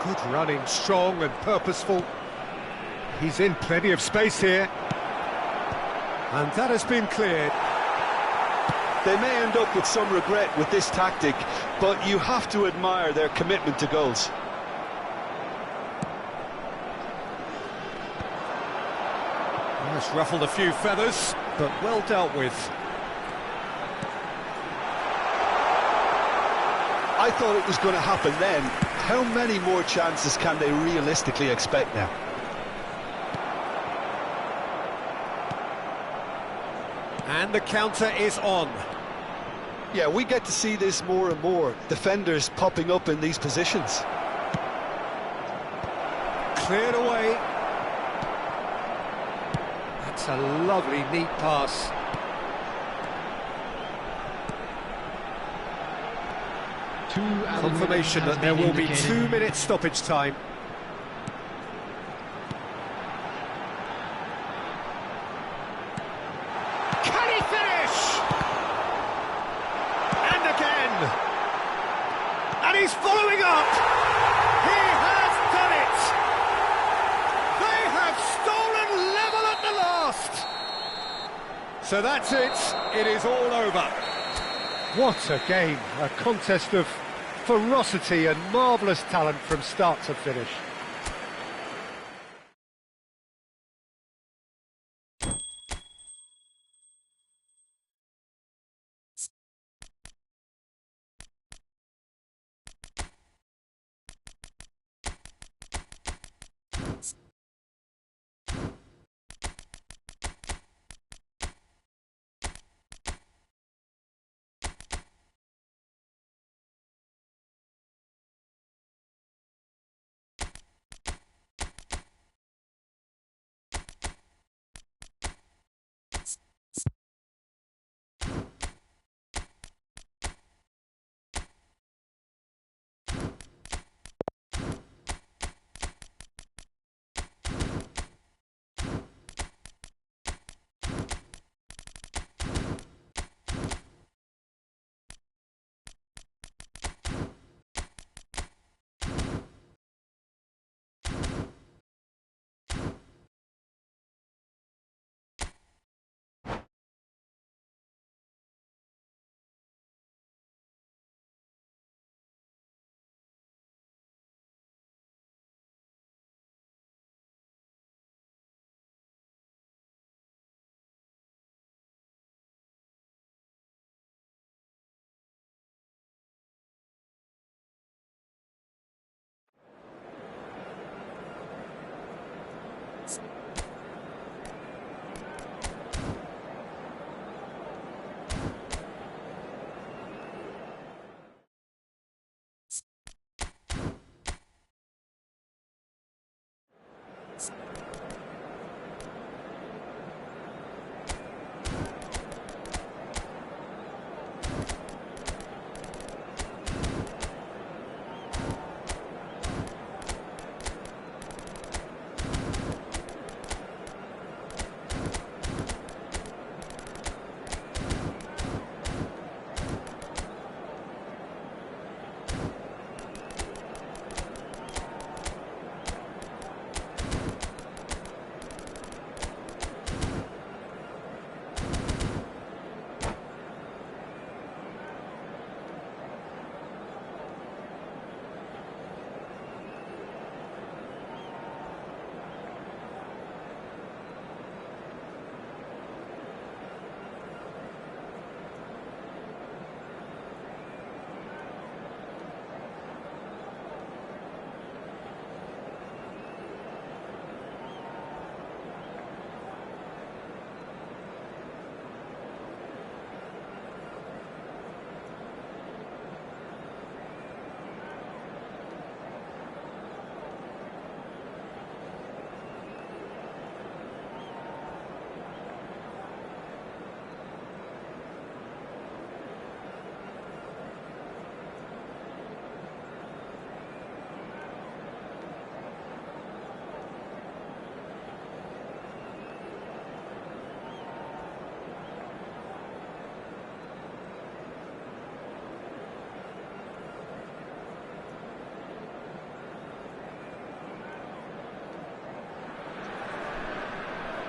Good running, strong and purposeful. He's in plenty of space here. And that has been cleared. They may end up with some regret with this tactic, but you have to admire their commitment to goals. It's ruffled a few feathers, but well dealt with. I thought it was going to happen then. How many more chances can they realistically expect now? And the counter is on. Yeah, we get to see this more and more. Defenders popping up in these positions. Cleared away. That's a lovely, neat pass. Confirmation that there will be 2 minutes stoppage time. Can he finish? And again. And he's following up. He has done it. They have stolen level at the last. So that's it. It is all over. What a game. A contest of ferocity and marvellous talent from start to finish.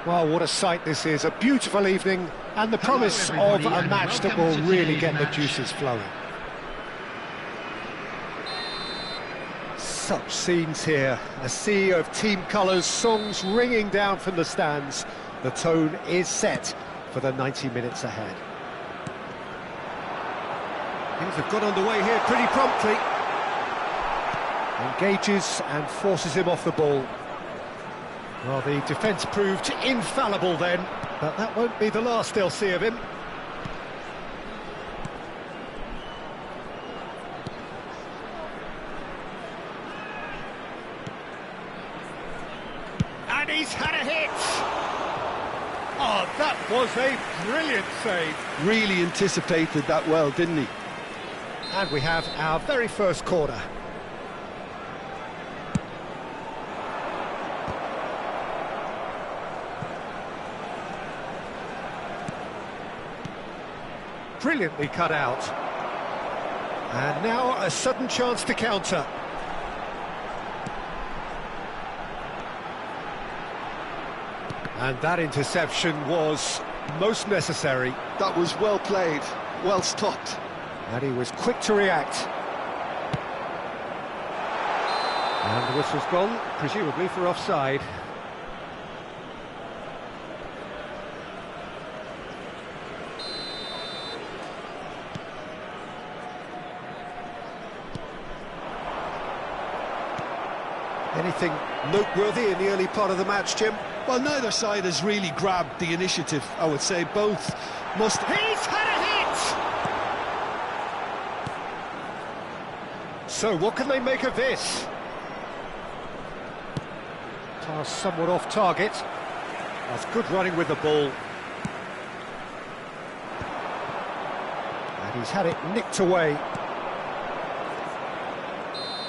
Well, what a sight this is. A beautiful evening and the promise of a match that will really get the juices flowing. Such scenes here. A sea of team colours, songs ringing down from the stands. The tone is set for the 90 minutes ahead. Things have got underway here pretty promptly. Engages and forces him off the ball. Well, the defence proved infallible then, but that won't be the last they'll see of him. And he's had a hit! Oh, that was a brilliant save. Really anticipated that well, didn't he? And we have our very first corner. Brilliantly cut out. And now a sudden chance to counter. And that interception was most necessary. That was well played, well stopped. And he was quick to react. And the whistle's gone, presumably for offside. Anything noteworthy in the early part of the match, Jim? Well, neither side has really grabbed the initiative, I would say. Both must... He's had a hit! So, what can they make of this? Pass somewhat off target. That's good running with the ball. And he's had it nicked away.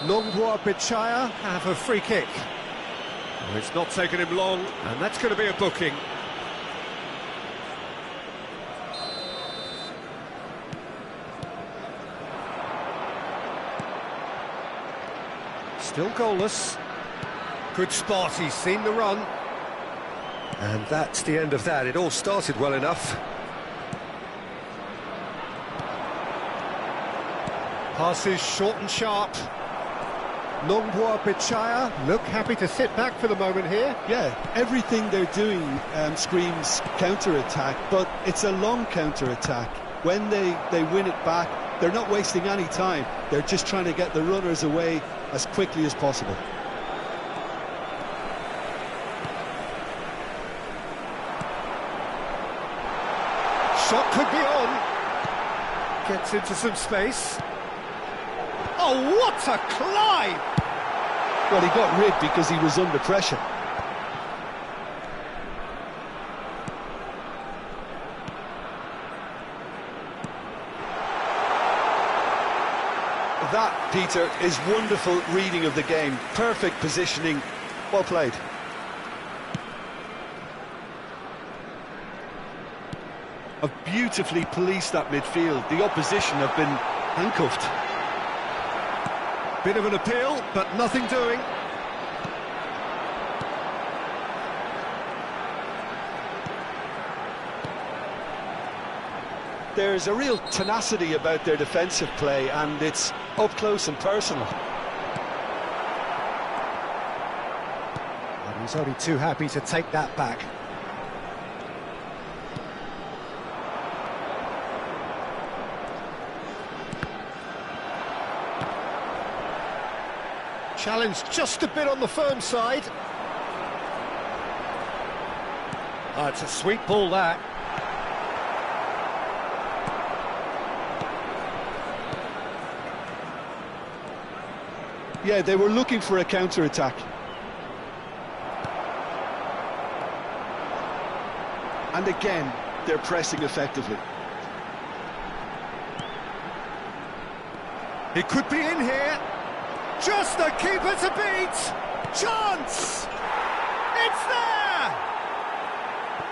Nongwa Bichaya have a free kick. Well, it's not taken him long, and that's going to be a booking. Still goalless. Good spot, he's seen the run. And that's the end of that. It all started well enough. Passes short and sharp. Nongwa Bichaya look happy to sit back for the moment here. Yeah, everything they're doing screams counter-attack, but it's a long counter-attack. When they win it back, they're not wasting any time. They're just trying to get the runners away as quickly as possible. Shot could be on. Gets into some space. Oh, what a climb! Well, he got rid because he was under pressure. That, Peter, is wonderful reading of the game. Perfect positioning. Well played. Have beautifully policed that midfield. The opposition have been handcuffed. Bit of an appeal, but nothing doing. There's a real tenacity about their defensive play, and it's up close and personal. And he's only too happy to take that back. Challenge just a bit on the firm side. Oh, it's a sweet ball, that. Yeah, they were looking for a counter-attack. And again, they're pressing effectively. He could be in here. Just the keeper to beat! Chance! It's there!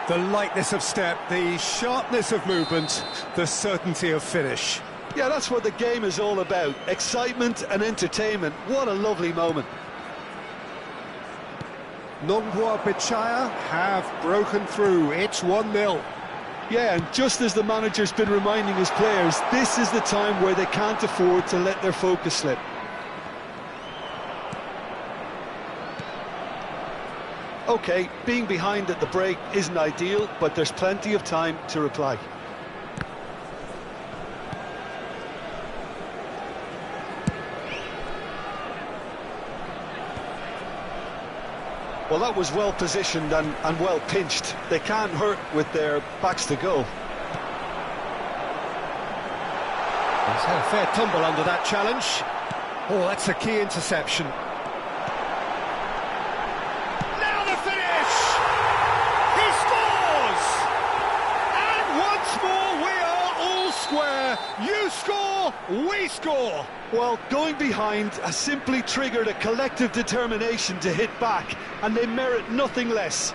The lightness of step, the sharpness of movement, the certainty of finish. Yeah, that's what the game is all about. Excitement and entertainment. What a lovely moment. Nongwa Bichaya have broken through. It's 1-0. Yeah, and just as the manager's been reminding his players, this is the time where they can't afford to let their focus slip. OK, being behind at the break isn't ideal, but there's plenty of time to reply. Well, that was well positioned and well pinched. They can't hurt with their backs to goal. He's had a fair tumble under that challenge. Oh, that's a key interception. Now the finish! He scores! And once more we are all square. You score, we score. Well, going behind has simply triggered a collective determination to hit back, and they merit nothing less.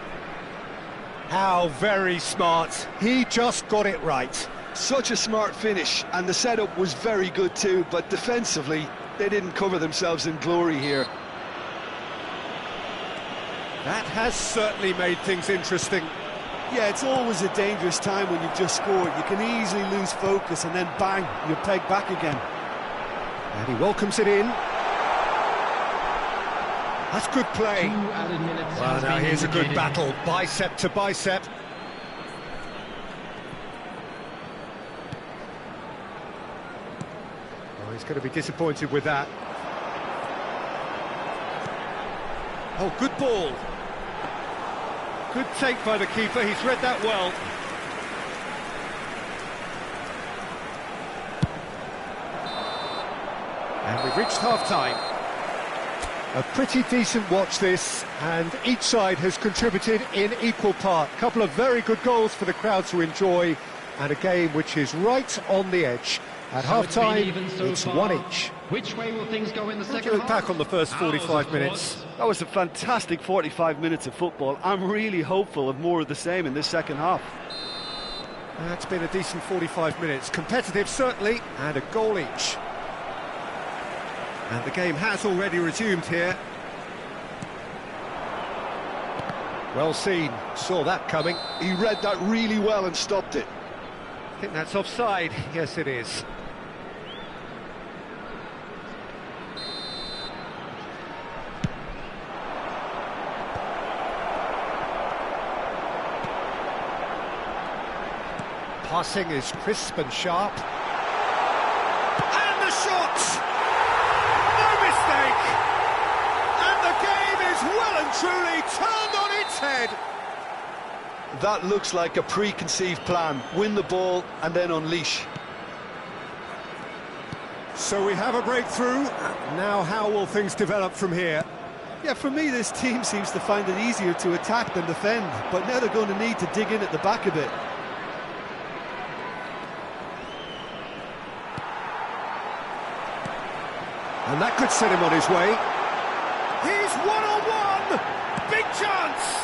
How very smart. He just got it right. Such a smart finish, and the setup was very good too, but defensively, they didn't cover themselves in glory here. That has certainly made things interesting. Yeah, it's always a dangerous time when you've just scored. You can easily lose focus and then bang, you're pegged back again. And he welcomes it in. That's good play. 2 added minutes. Well, has now been here's a good indicated. battle, bicep to bicep. Oh, he's going to be disappointed with that. Oh, good ball. Good take by the keeper, he's read that well. And we've reached half-time. A pretty decent watch this, and each side has contributed in equal part. A couple of very good goals for the crowd to enjoy, and a game which is right on the edge. At So it's been half-time, even so it's far. 1 each. Which way will things go in the What do second you look half? back on the first 45 Ours, of minutes? course. That was a fantastic 45 minutes of football. I'm really hopeful of more of the same in this second half. That's been a decent 45 minutes. Competitive, certainly, and a goal each. And the game has already resumed here. Well seen, saw that coming. He read that really well and stopped it. I think that's offside. Yes, it is. Passing is crisp and sharp. And the shot! No mistake! And the game is well and truly turned on its head. That looks like a preconceived plan. Win the ball and then unleash. So we have a breakthrough. Now how will things develop from here? Yeah, for me, this team seems to find it easier to attack than defend, but now they're going to need to dig in at the back a bit. And that could set him on his way. He's one-on-one! Big chance!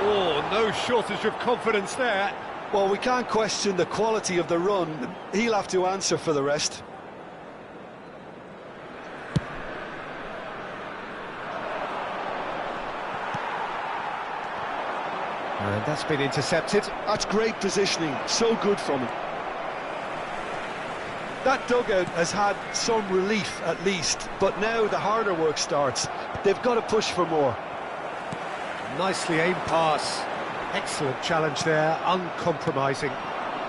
Oh, no shortage of confidence there. Well, we can't question the quality of the run. He'll have to answer for the rest. And that's been intercepted. That's great positioning. So good from him. That dugout has had some relief at least, but now the harder work starts. They've got to push for more. Nicely aimed pass. Excellent challenge there, uncompromising.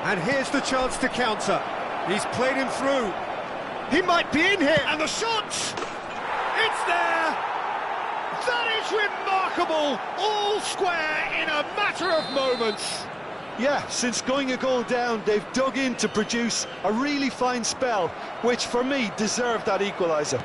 And here's the chance to counter. He's played him through. He might be in here, and the shot! It's there! That is remarkable! All square in a matter of moments. Yeah, since going a goal down, they've dug in to produce a really fine spell, which for me deserved that equaliser.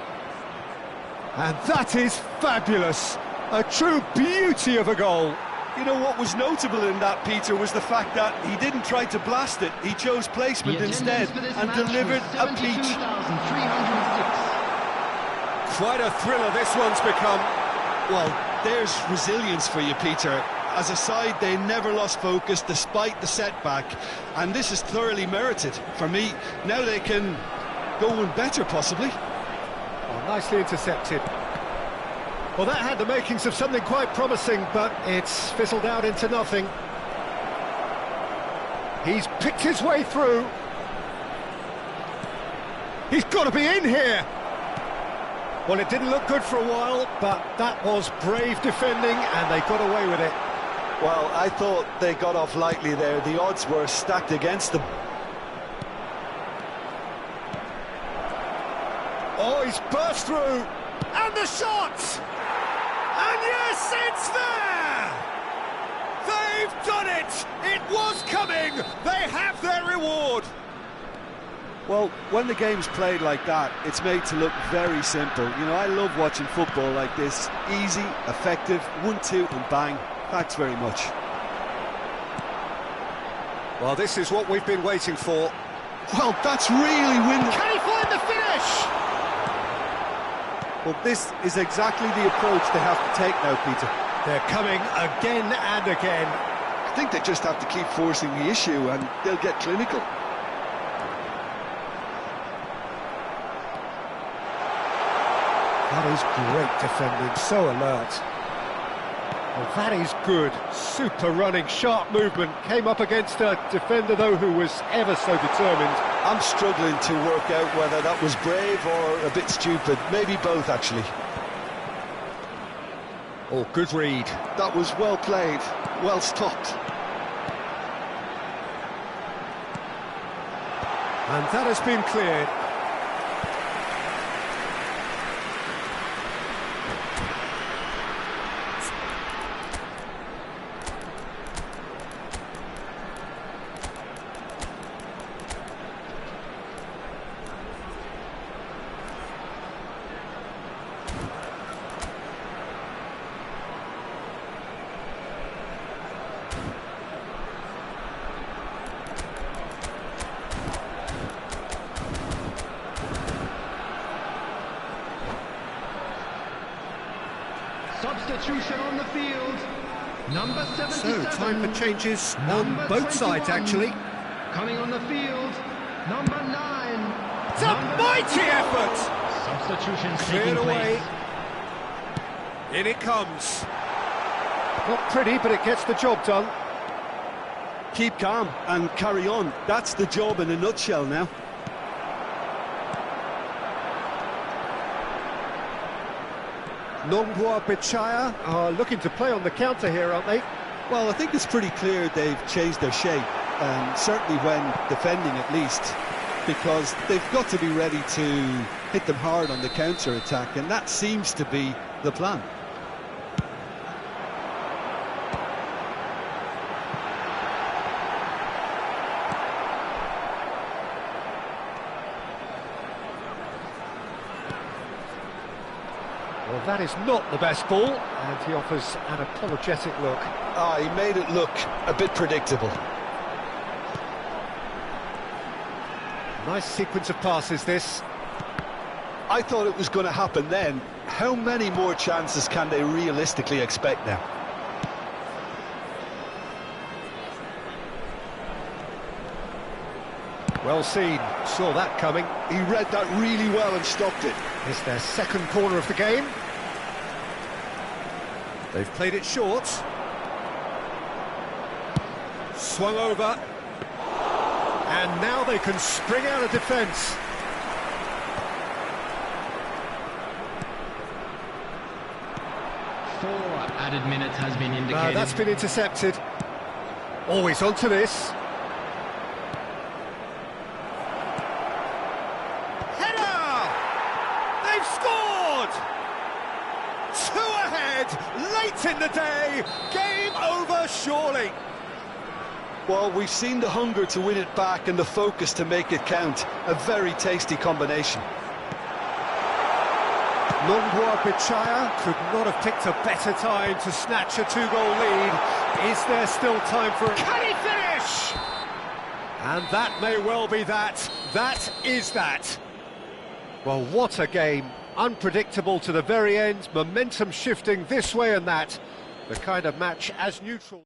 And that is fabulous. A true beauty of a goal. You know what was notable in that, Peter, was the fact that he didn't try to blast it. He chose placement instead and delivered a peach. 72,306. Quite a thriller this one's become. Well, there's resilience for you, Peter. As a side, they never lost focus despite the setback, and this is thoroughly merited. For me, now they can go one better, possibly. Oh, nicely intercepted. Well, that had the makings of something quite promising, but it's fizzled out into nothing. He's picked his way through. He's got to be in here. Well, it didn't look good for a while, but that was brave defending, and they got away with it. Well, I thought they got off lightly there. The odds were stacked against them. Oh, he's burst through. And the shot! And yes, it's there! They've done it! It was coming! They have their reward! Well, when the game's played like that, it's made to look very simple. You know, I love watching football like this. Easy, effective, 1-2 and bang. Thanks very much. Well, this is what we've been waiting for. Well, that's really winning. Can he find the finish? Well, this is exactly the approach they have to take now, Peter. They're coming again and again. I think they just have to keep forcing the issue and they'll get clinical. That is great defending, so alert. Well, that is good. Super running, sharp movement. Came up against a defender, though, who was ever so determined. I'm struggling to work out whether that was brave or a bit stupid. Maybe both, actually. Oh, good read. That was well played, well stopped. And that has been cleared. Substitution on the field. Number 77. So, time for changes on both sides, actually. Coming on the field. Number 9. It's a mighty effort! Substitutions Cleared taking away. place. In it comes. Not pretty, but it gets the job done. Keep calm and carry on. That's the job in a nutshell now. Nongbua Bichaya are looking to play on the counter here, aren't they? Well, I think it's pretty clear they've changed their shape, certainly when defending at least, because they've got to be ready to hit them hard on the counter-attack, and that seems to be the plan. Well, that is not the best ball, and he offers an apologetic look. He made it look a bit predictable. Nice sequence of passes, this. I thought it was going to happen then. How many more chances can they realistically expect now? Well seen, saw that coming. He read that really well and stopped it. It's their second corner of the game. They've played it short. Swung over. And now they can spring out of defence. 4 added minutes has been indicated. That's been intercepted. Always onto this. Header! They've scored! 2 ahead, late in the day. Game over, surely. Well, we've seen the hunger to win it back and the focus to make it count. A very tasty combination. Nongbua Bichaya could not have picked a better time to snatch a 2-goal lead. Is there still time for it? Can he finish? And that may well be that. That is that. Well, what a game. Unpredictable to the very end. Momentum shifting this way and that. The kind of match as neutral.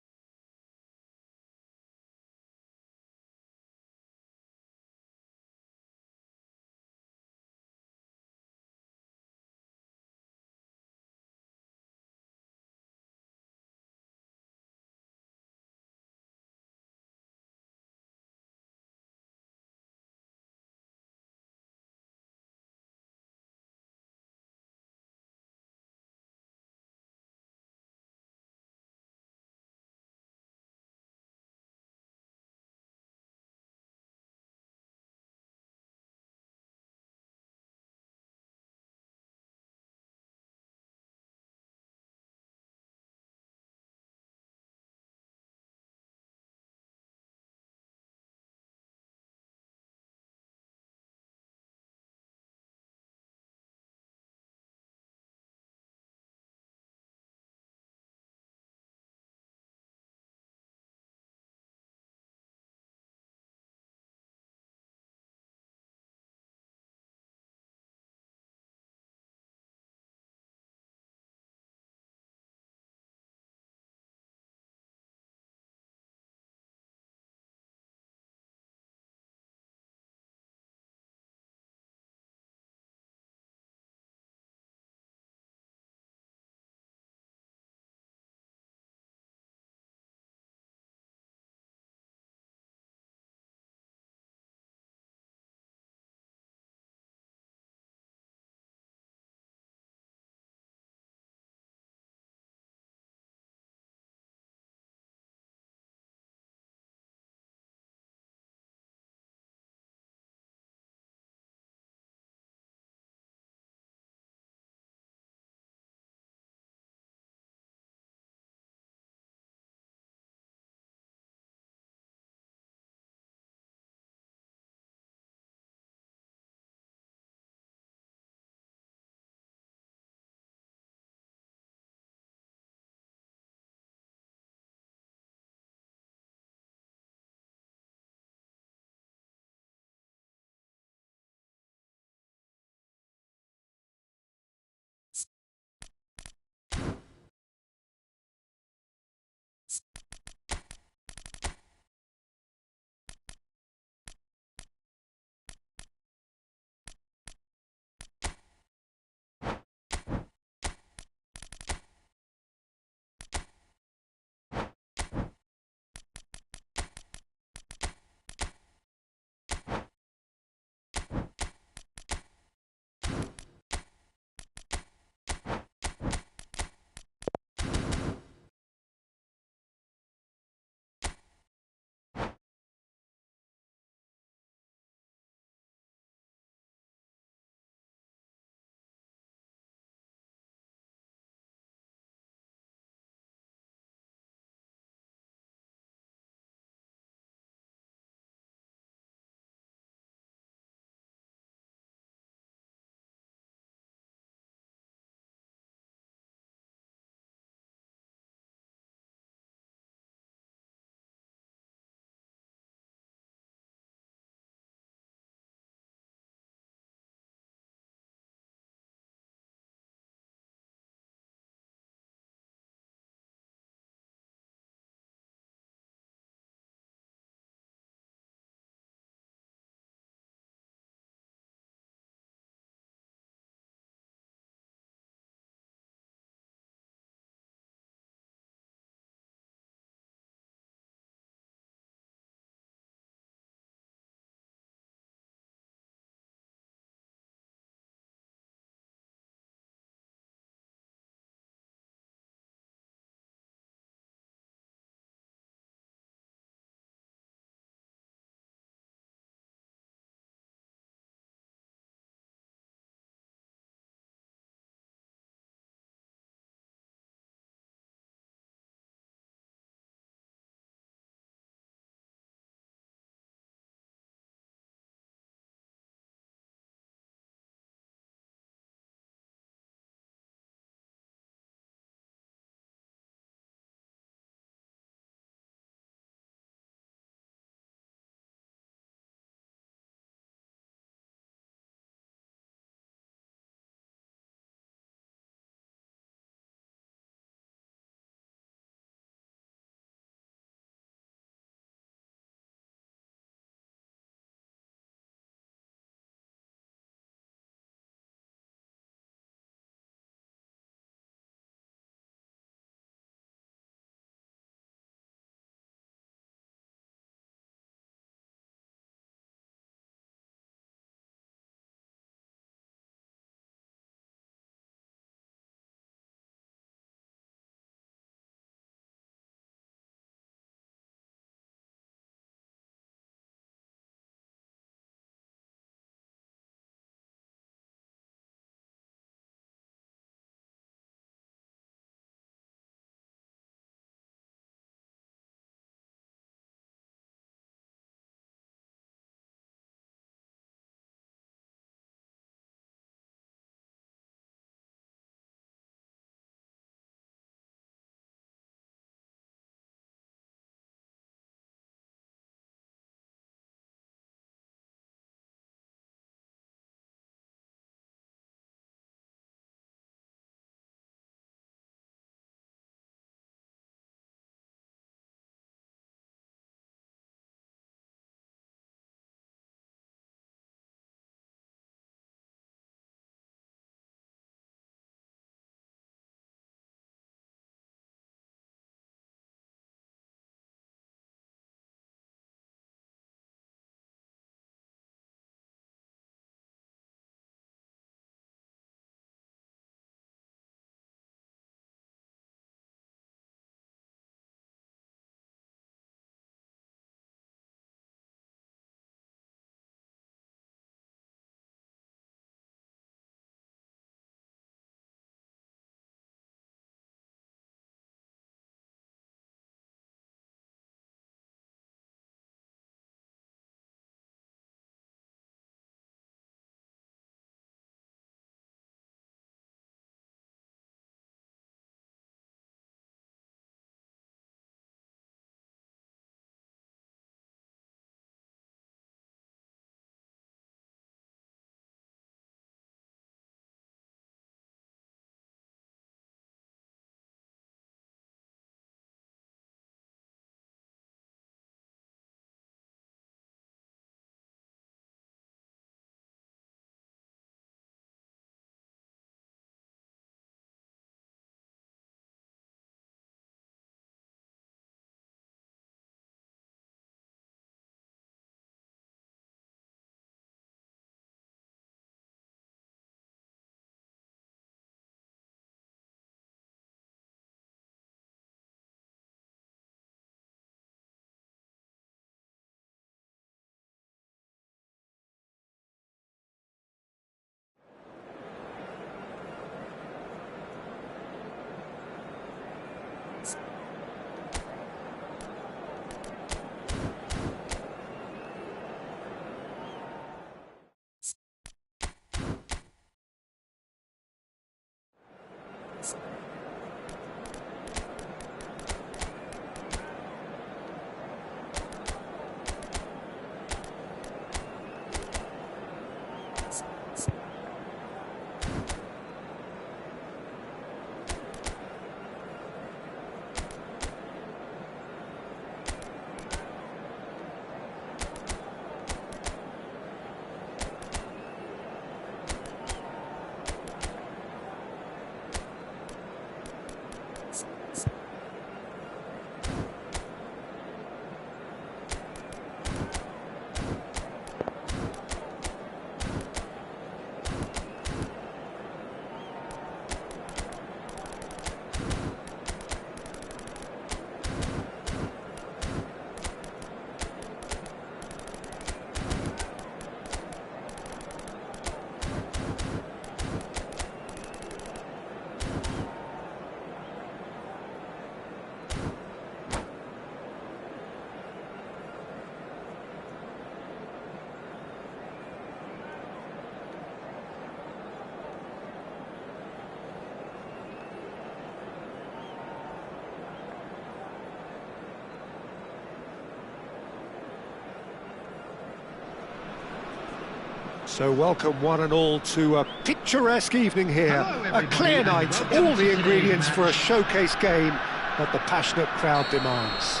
So welcome one and all to a picturesque evening here. Hello, A everybody, clear and night, welcome all to the today's ingredients for a match. showcase game that the passionate crowd demands.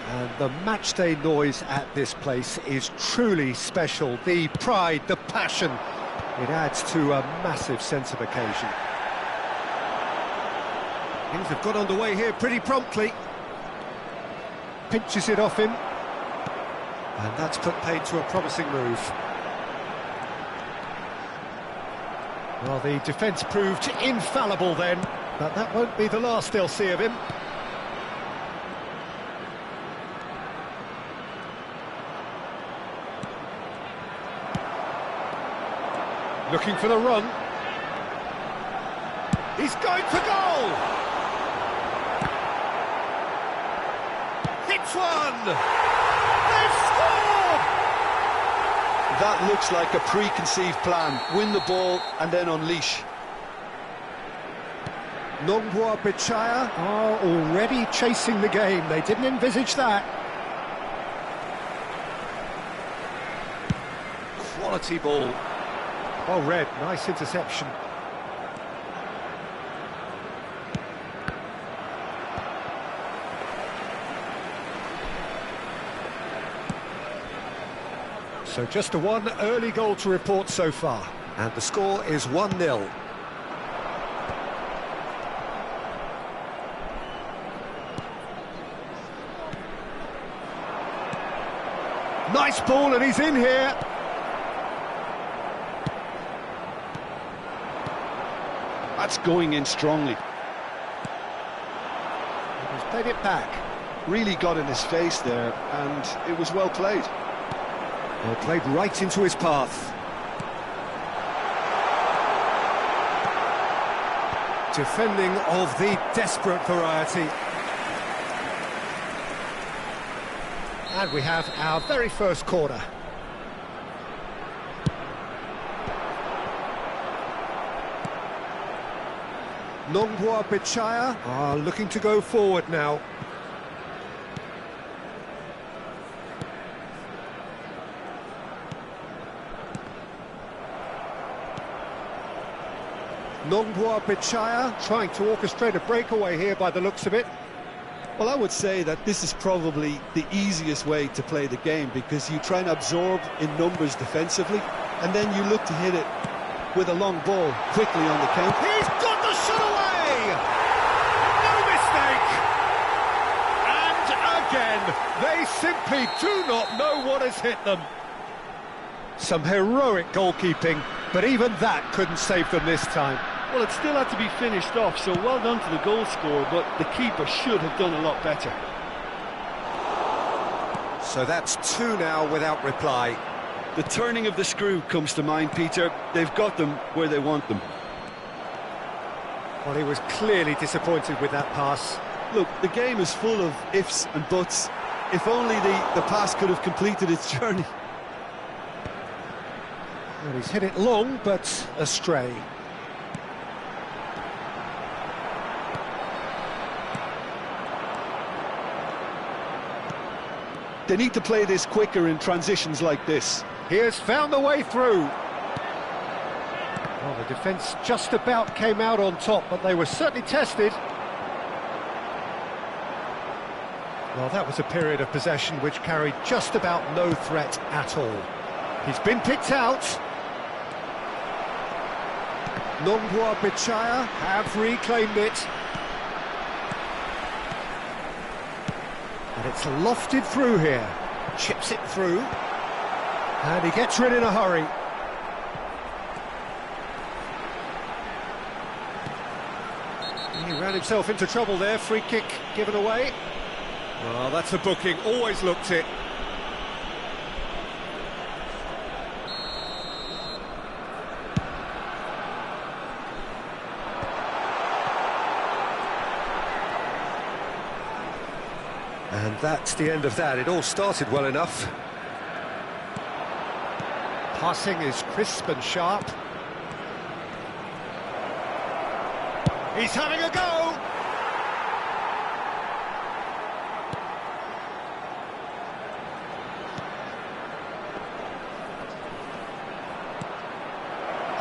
And the matchday noise at this place is truly special. The pride, the passion, it adds to a massive sense of occasion. Things have got underway here pretty promptly. Pinches it off him. And that's put paid to a promising move. Well, the defence proved infallible then, but that won't be the last they'll see of him. Looking for the run. He's going for goal! Hits one! They've scored! That looks like a preconceived plan. Win the ball and then unleash. Nongbua Bichaya are already chasing the game. They didn't envisage that. Quality ball. Well read, nice interception. So just a one early goal to report so far. And the score is 1-0. Nice ball, and he's in here. That's going in strongly. He's played it back. Really got in his face there, and it was well played. Well, played right into his path. Defending of the desperate variety. And we have our very first corner. Nongbua Bichaya are looking to go forward now. Nongbua Bichaya trying to orchestrate a breakaway here by the looks of it. Well, I would say that this is probably the easiest way to play the game, because you try and absorb in numbers defensively, and then you look to hit it with a long ball quickly on the counter. He's got the shot away! No mistake! And again, they simply do not know what has hit them. Some heroic goalkeeping, but even that couldn't save them this time. Well, it still had to be finished off, so well done to the goal scorer, but the keeper should have done a lot better. So that's two now without reply. The turning of the screw comes to mind, Peter. They've got them where they want them. Well, he was clearly disappointed with that pass. Look, the game is full of ifs and buts. If only the pass could have completed its journey. Well, he's hit it long, but astray. They need to play this quicker in transitions like this. He has found the way through. Well, the defence just about came out on top, but they were certainly tested. Well, that was a period of possession which carried just about no threat at all. He's been picked out. Nongbua Bichaya have reclaimed it. And it's lofted through here. Chips it through. And he gets rid in a hurry. He ran himself into trouble there. Free kick given away. Well, that's a booking. Always looked it. And that's the end of that. It all started well enough. Passing is crisp and sharp. He's having a go!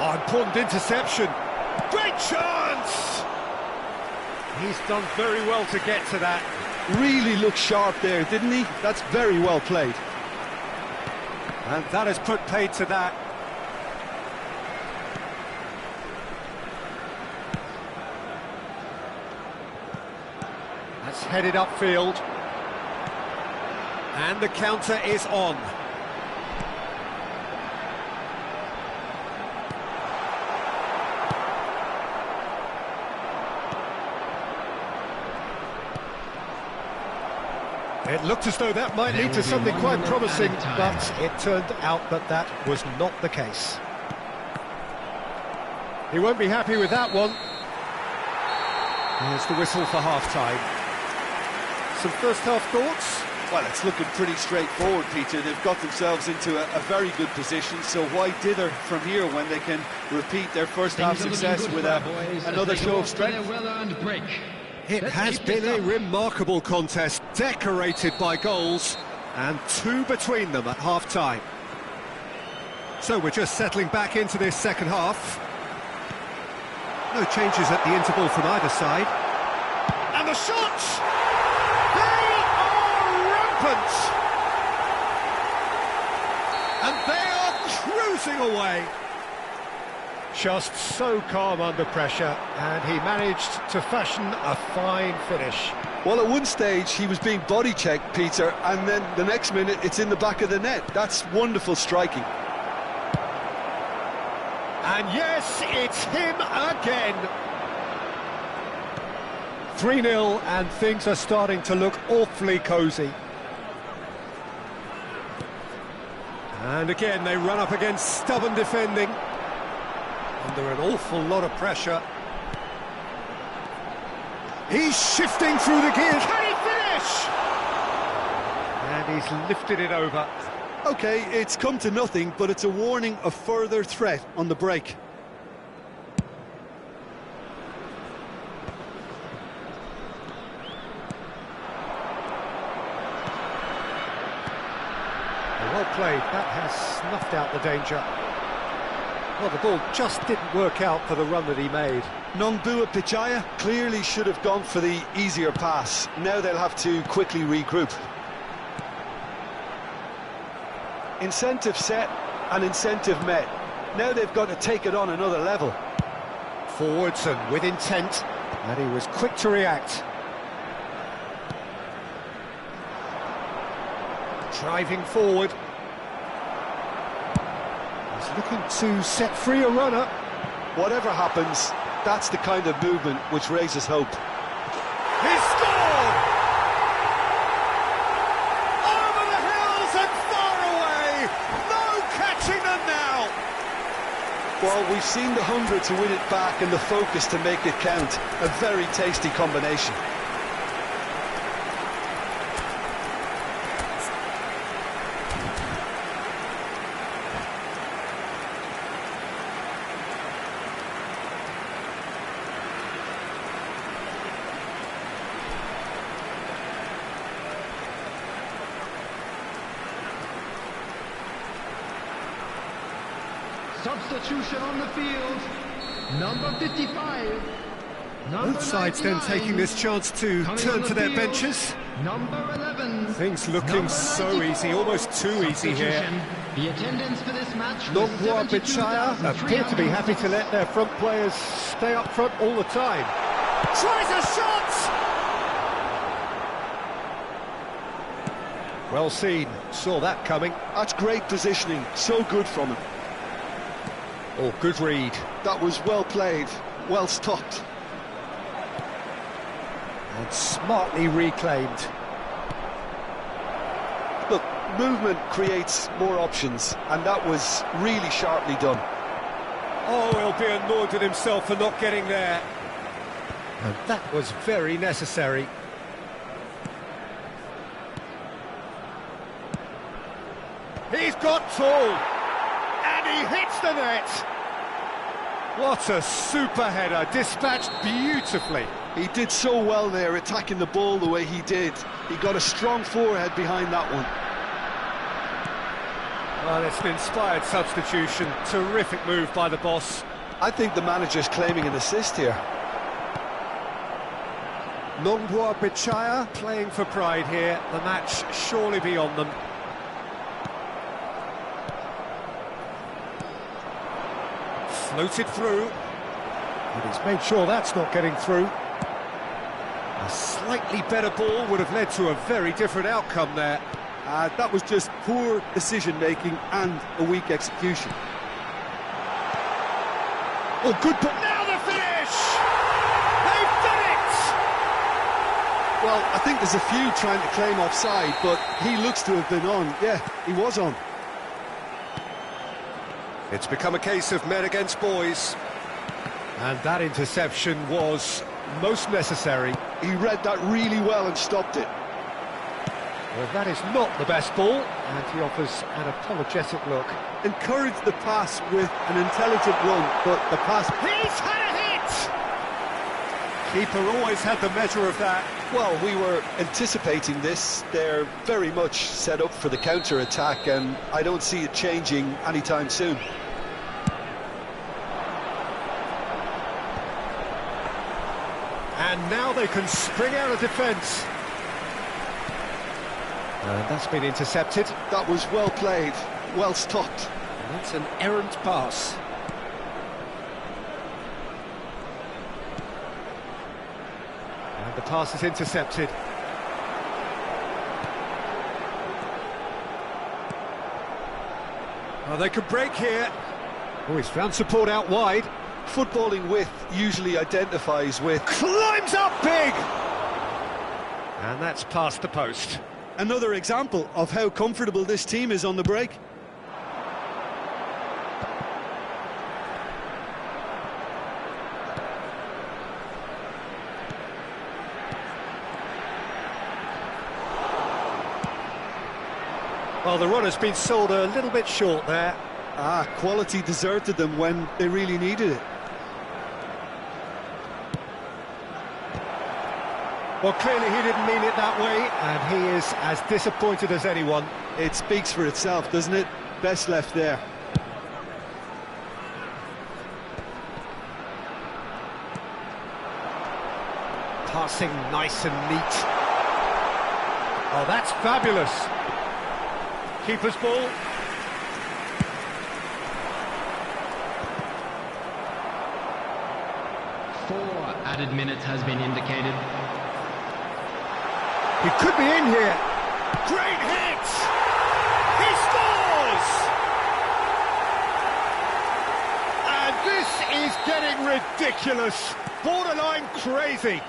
Oh, important interception. Great chance! He's done very well to get to that. Really looked sharp there, didn't he? That's very well played. And that has put paid to that. That's headed upfield. And the counter is on. It looked as though that might lead to something quite promising, but it turned out that that was not the case. He won't be happy with that one. Here's the whistle for half-time. Some first-half thoughts? Well, it's looking pretty straightforward, Peter. They've got themselves into a very good position, so why dither from here when they can repeat their first-half success with another show of strength? Well-earned break. It has been a remarkable contest, decorated by goals, and two between them at half-time. So we're just settling back into this second half. No changes at the interval from either side. And the shots! They are rampant! And they are cruising away. Just so calm under pressure, and he managed to fashion a fine finish. Well, at one stage he was being body checked, Peter, and then the next minute it's in the back of the net. That's wonderful striking. And yes, it's him again. 3-0, and things are starting to look awfully cosy. And again, they run up against stubborn defending. Under an awful lot of pressure. He's shifting through the gears. Can he finish? And he's lifted it over. OK, it's come to nothing, but it's a warning of further threat on the break. Well played. That has snuffed out the danger. Well, the ball just didn't work out for the run that he made. Nongbua Pichaya clearly should have gone for the easier pass. Now they'll have to quickly regroup. Incentive set and incentive met. Now they've got to take it on another level. Forwards and with intent, and he was quick to react. Driving forward. He's looking to set free a runner. Whatever happens, that's the kind of movement which raises hope. He scored! Over the hills and far away! No catching them now! Well, we've seen the hunger to win it back and the focus to make it count. A very tasty combination. Substitution on the field. Number 55. Both sides then taking this chance to turn to their benches. Number 11. Things looking so easy, almost too easy here. The attendance for this match. Nongbua Pichaya appear to be happy to let their front players stay up front all the time. Tries a shot! Well seen, saw that coming. That's great positioning, so good from him. Oh, good read. That was well played, well stopped. And smartly reclaimed. Look, movement creates more options, and that was really sharply done. Oh, he'll be annoyed with himself for not getting there. And that was very necessary. He's got tall, and he hits the net. What a super header, dispatched beautifully. He did so well there, attacking the ball the way he did. He got a strong forehead behind that one. Well, it's an inspired substitution. Terrific move by the boss. I think the manager's claiming an assist here. Nongboa Bichaya playing for pride here. The match surely beyond them. Floated through. And he's made sure that's not getting through. A slightly better ball would have led to a very different outcome there. That was just poor decision-making and a weak execution. Oh, good ball. Now the finish! They've done it! Well, I think there's a few trying to claim offside, but he looks to have been on. Yeah, he was on. It's become a case of men against boys. And that interception was most necessary. He read that really well and stopped it. Well, that is not the best ball, and he offers an apologetic look. Encourage the pass with an intelligent run, but the pass... He's had a hit! Keeper always had the measure of that. Well, we were anticipating this. They're very much set up for the counter-attack, and I don't see it changing anytime soon. And now they can spring out of defence. And that's been intercepted. That was well played, well stopped. And that's an errant pass. And the pass is intercepted. Oh, they could break here. Oh, he's found support out wide. Footballing width usually identifies with... Climbs up big! And that's past the post. Another example of how comfortable this team is on the break. Well, the run has been sold a little bit short there. Quality deserted them when they really needed it. Well, clearly he didn't mean it that way, and he is as disappointed as anyone. It speaks for itself, doesn't it? Best left there. Passing nice and neat. Oh, that's fabulous. Keeper's ball. Added minutes has been indicated. He could be in here. Great hit! He scores! And this is getting ridiculous. Borderline crazy.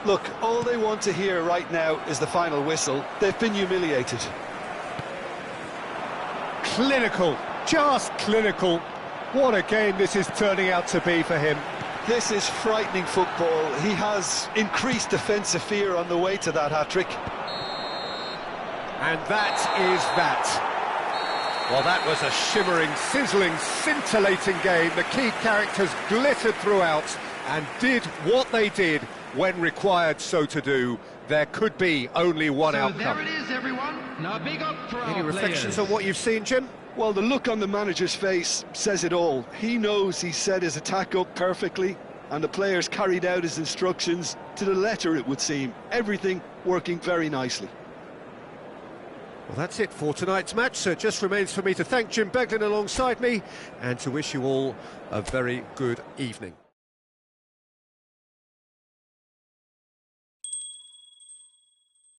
Look, all they want to hear right now is the final whistle. They've been humiliated. Clinical, just clinical. What a game this is turning out to be for him. This is frightening football. He has increased defensive fear on the way to that hat-trick. And that is that. Well, that was a shimmering, sizzling, scintillating game. The key characters glittered throughout and did what they did when required so to do. There could be only one outcome. There it is, everyone. Now big up for Any our reflections players. on what you've seen, Jim? Well, the look on the manager's face says it all. He knows he set his attack up perfectly, and the players carried out his instructions to the letter, it would seem. Everything working very nicely. Well, that's it for tonight's match, so it just remains for me to thank Jim Beglin alongside me and to wish you all a very good evening.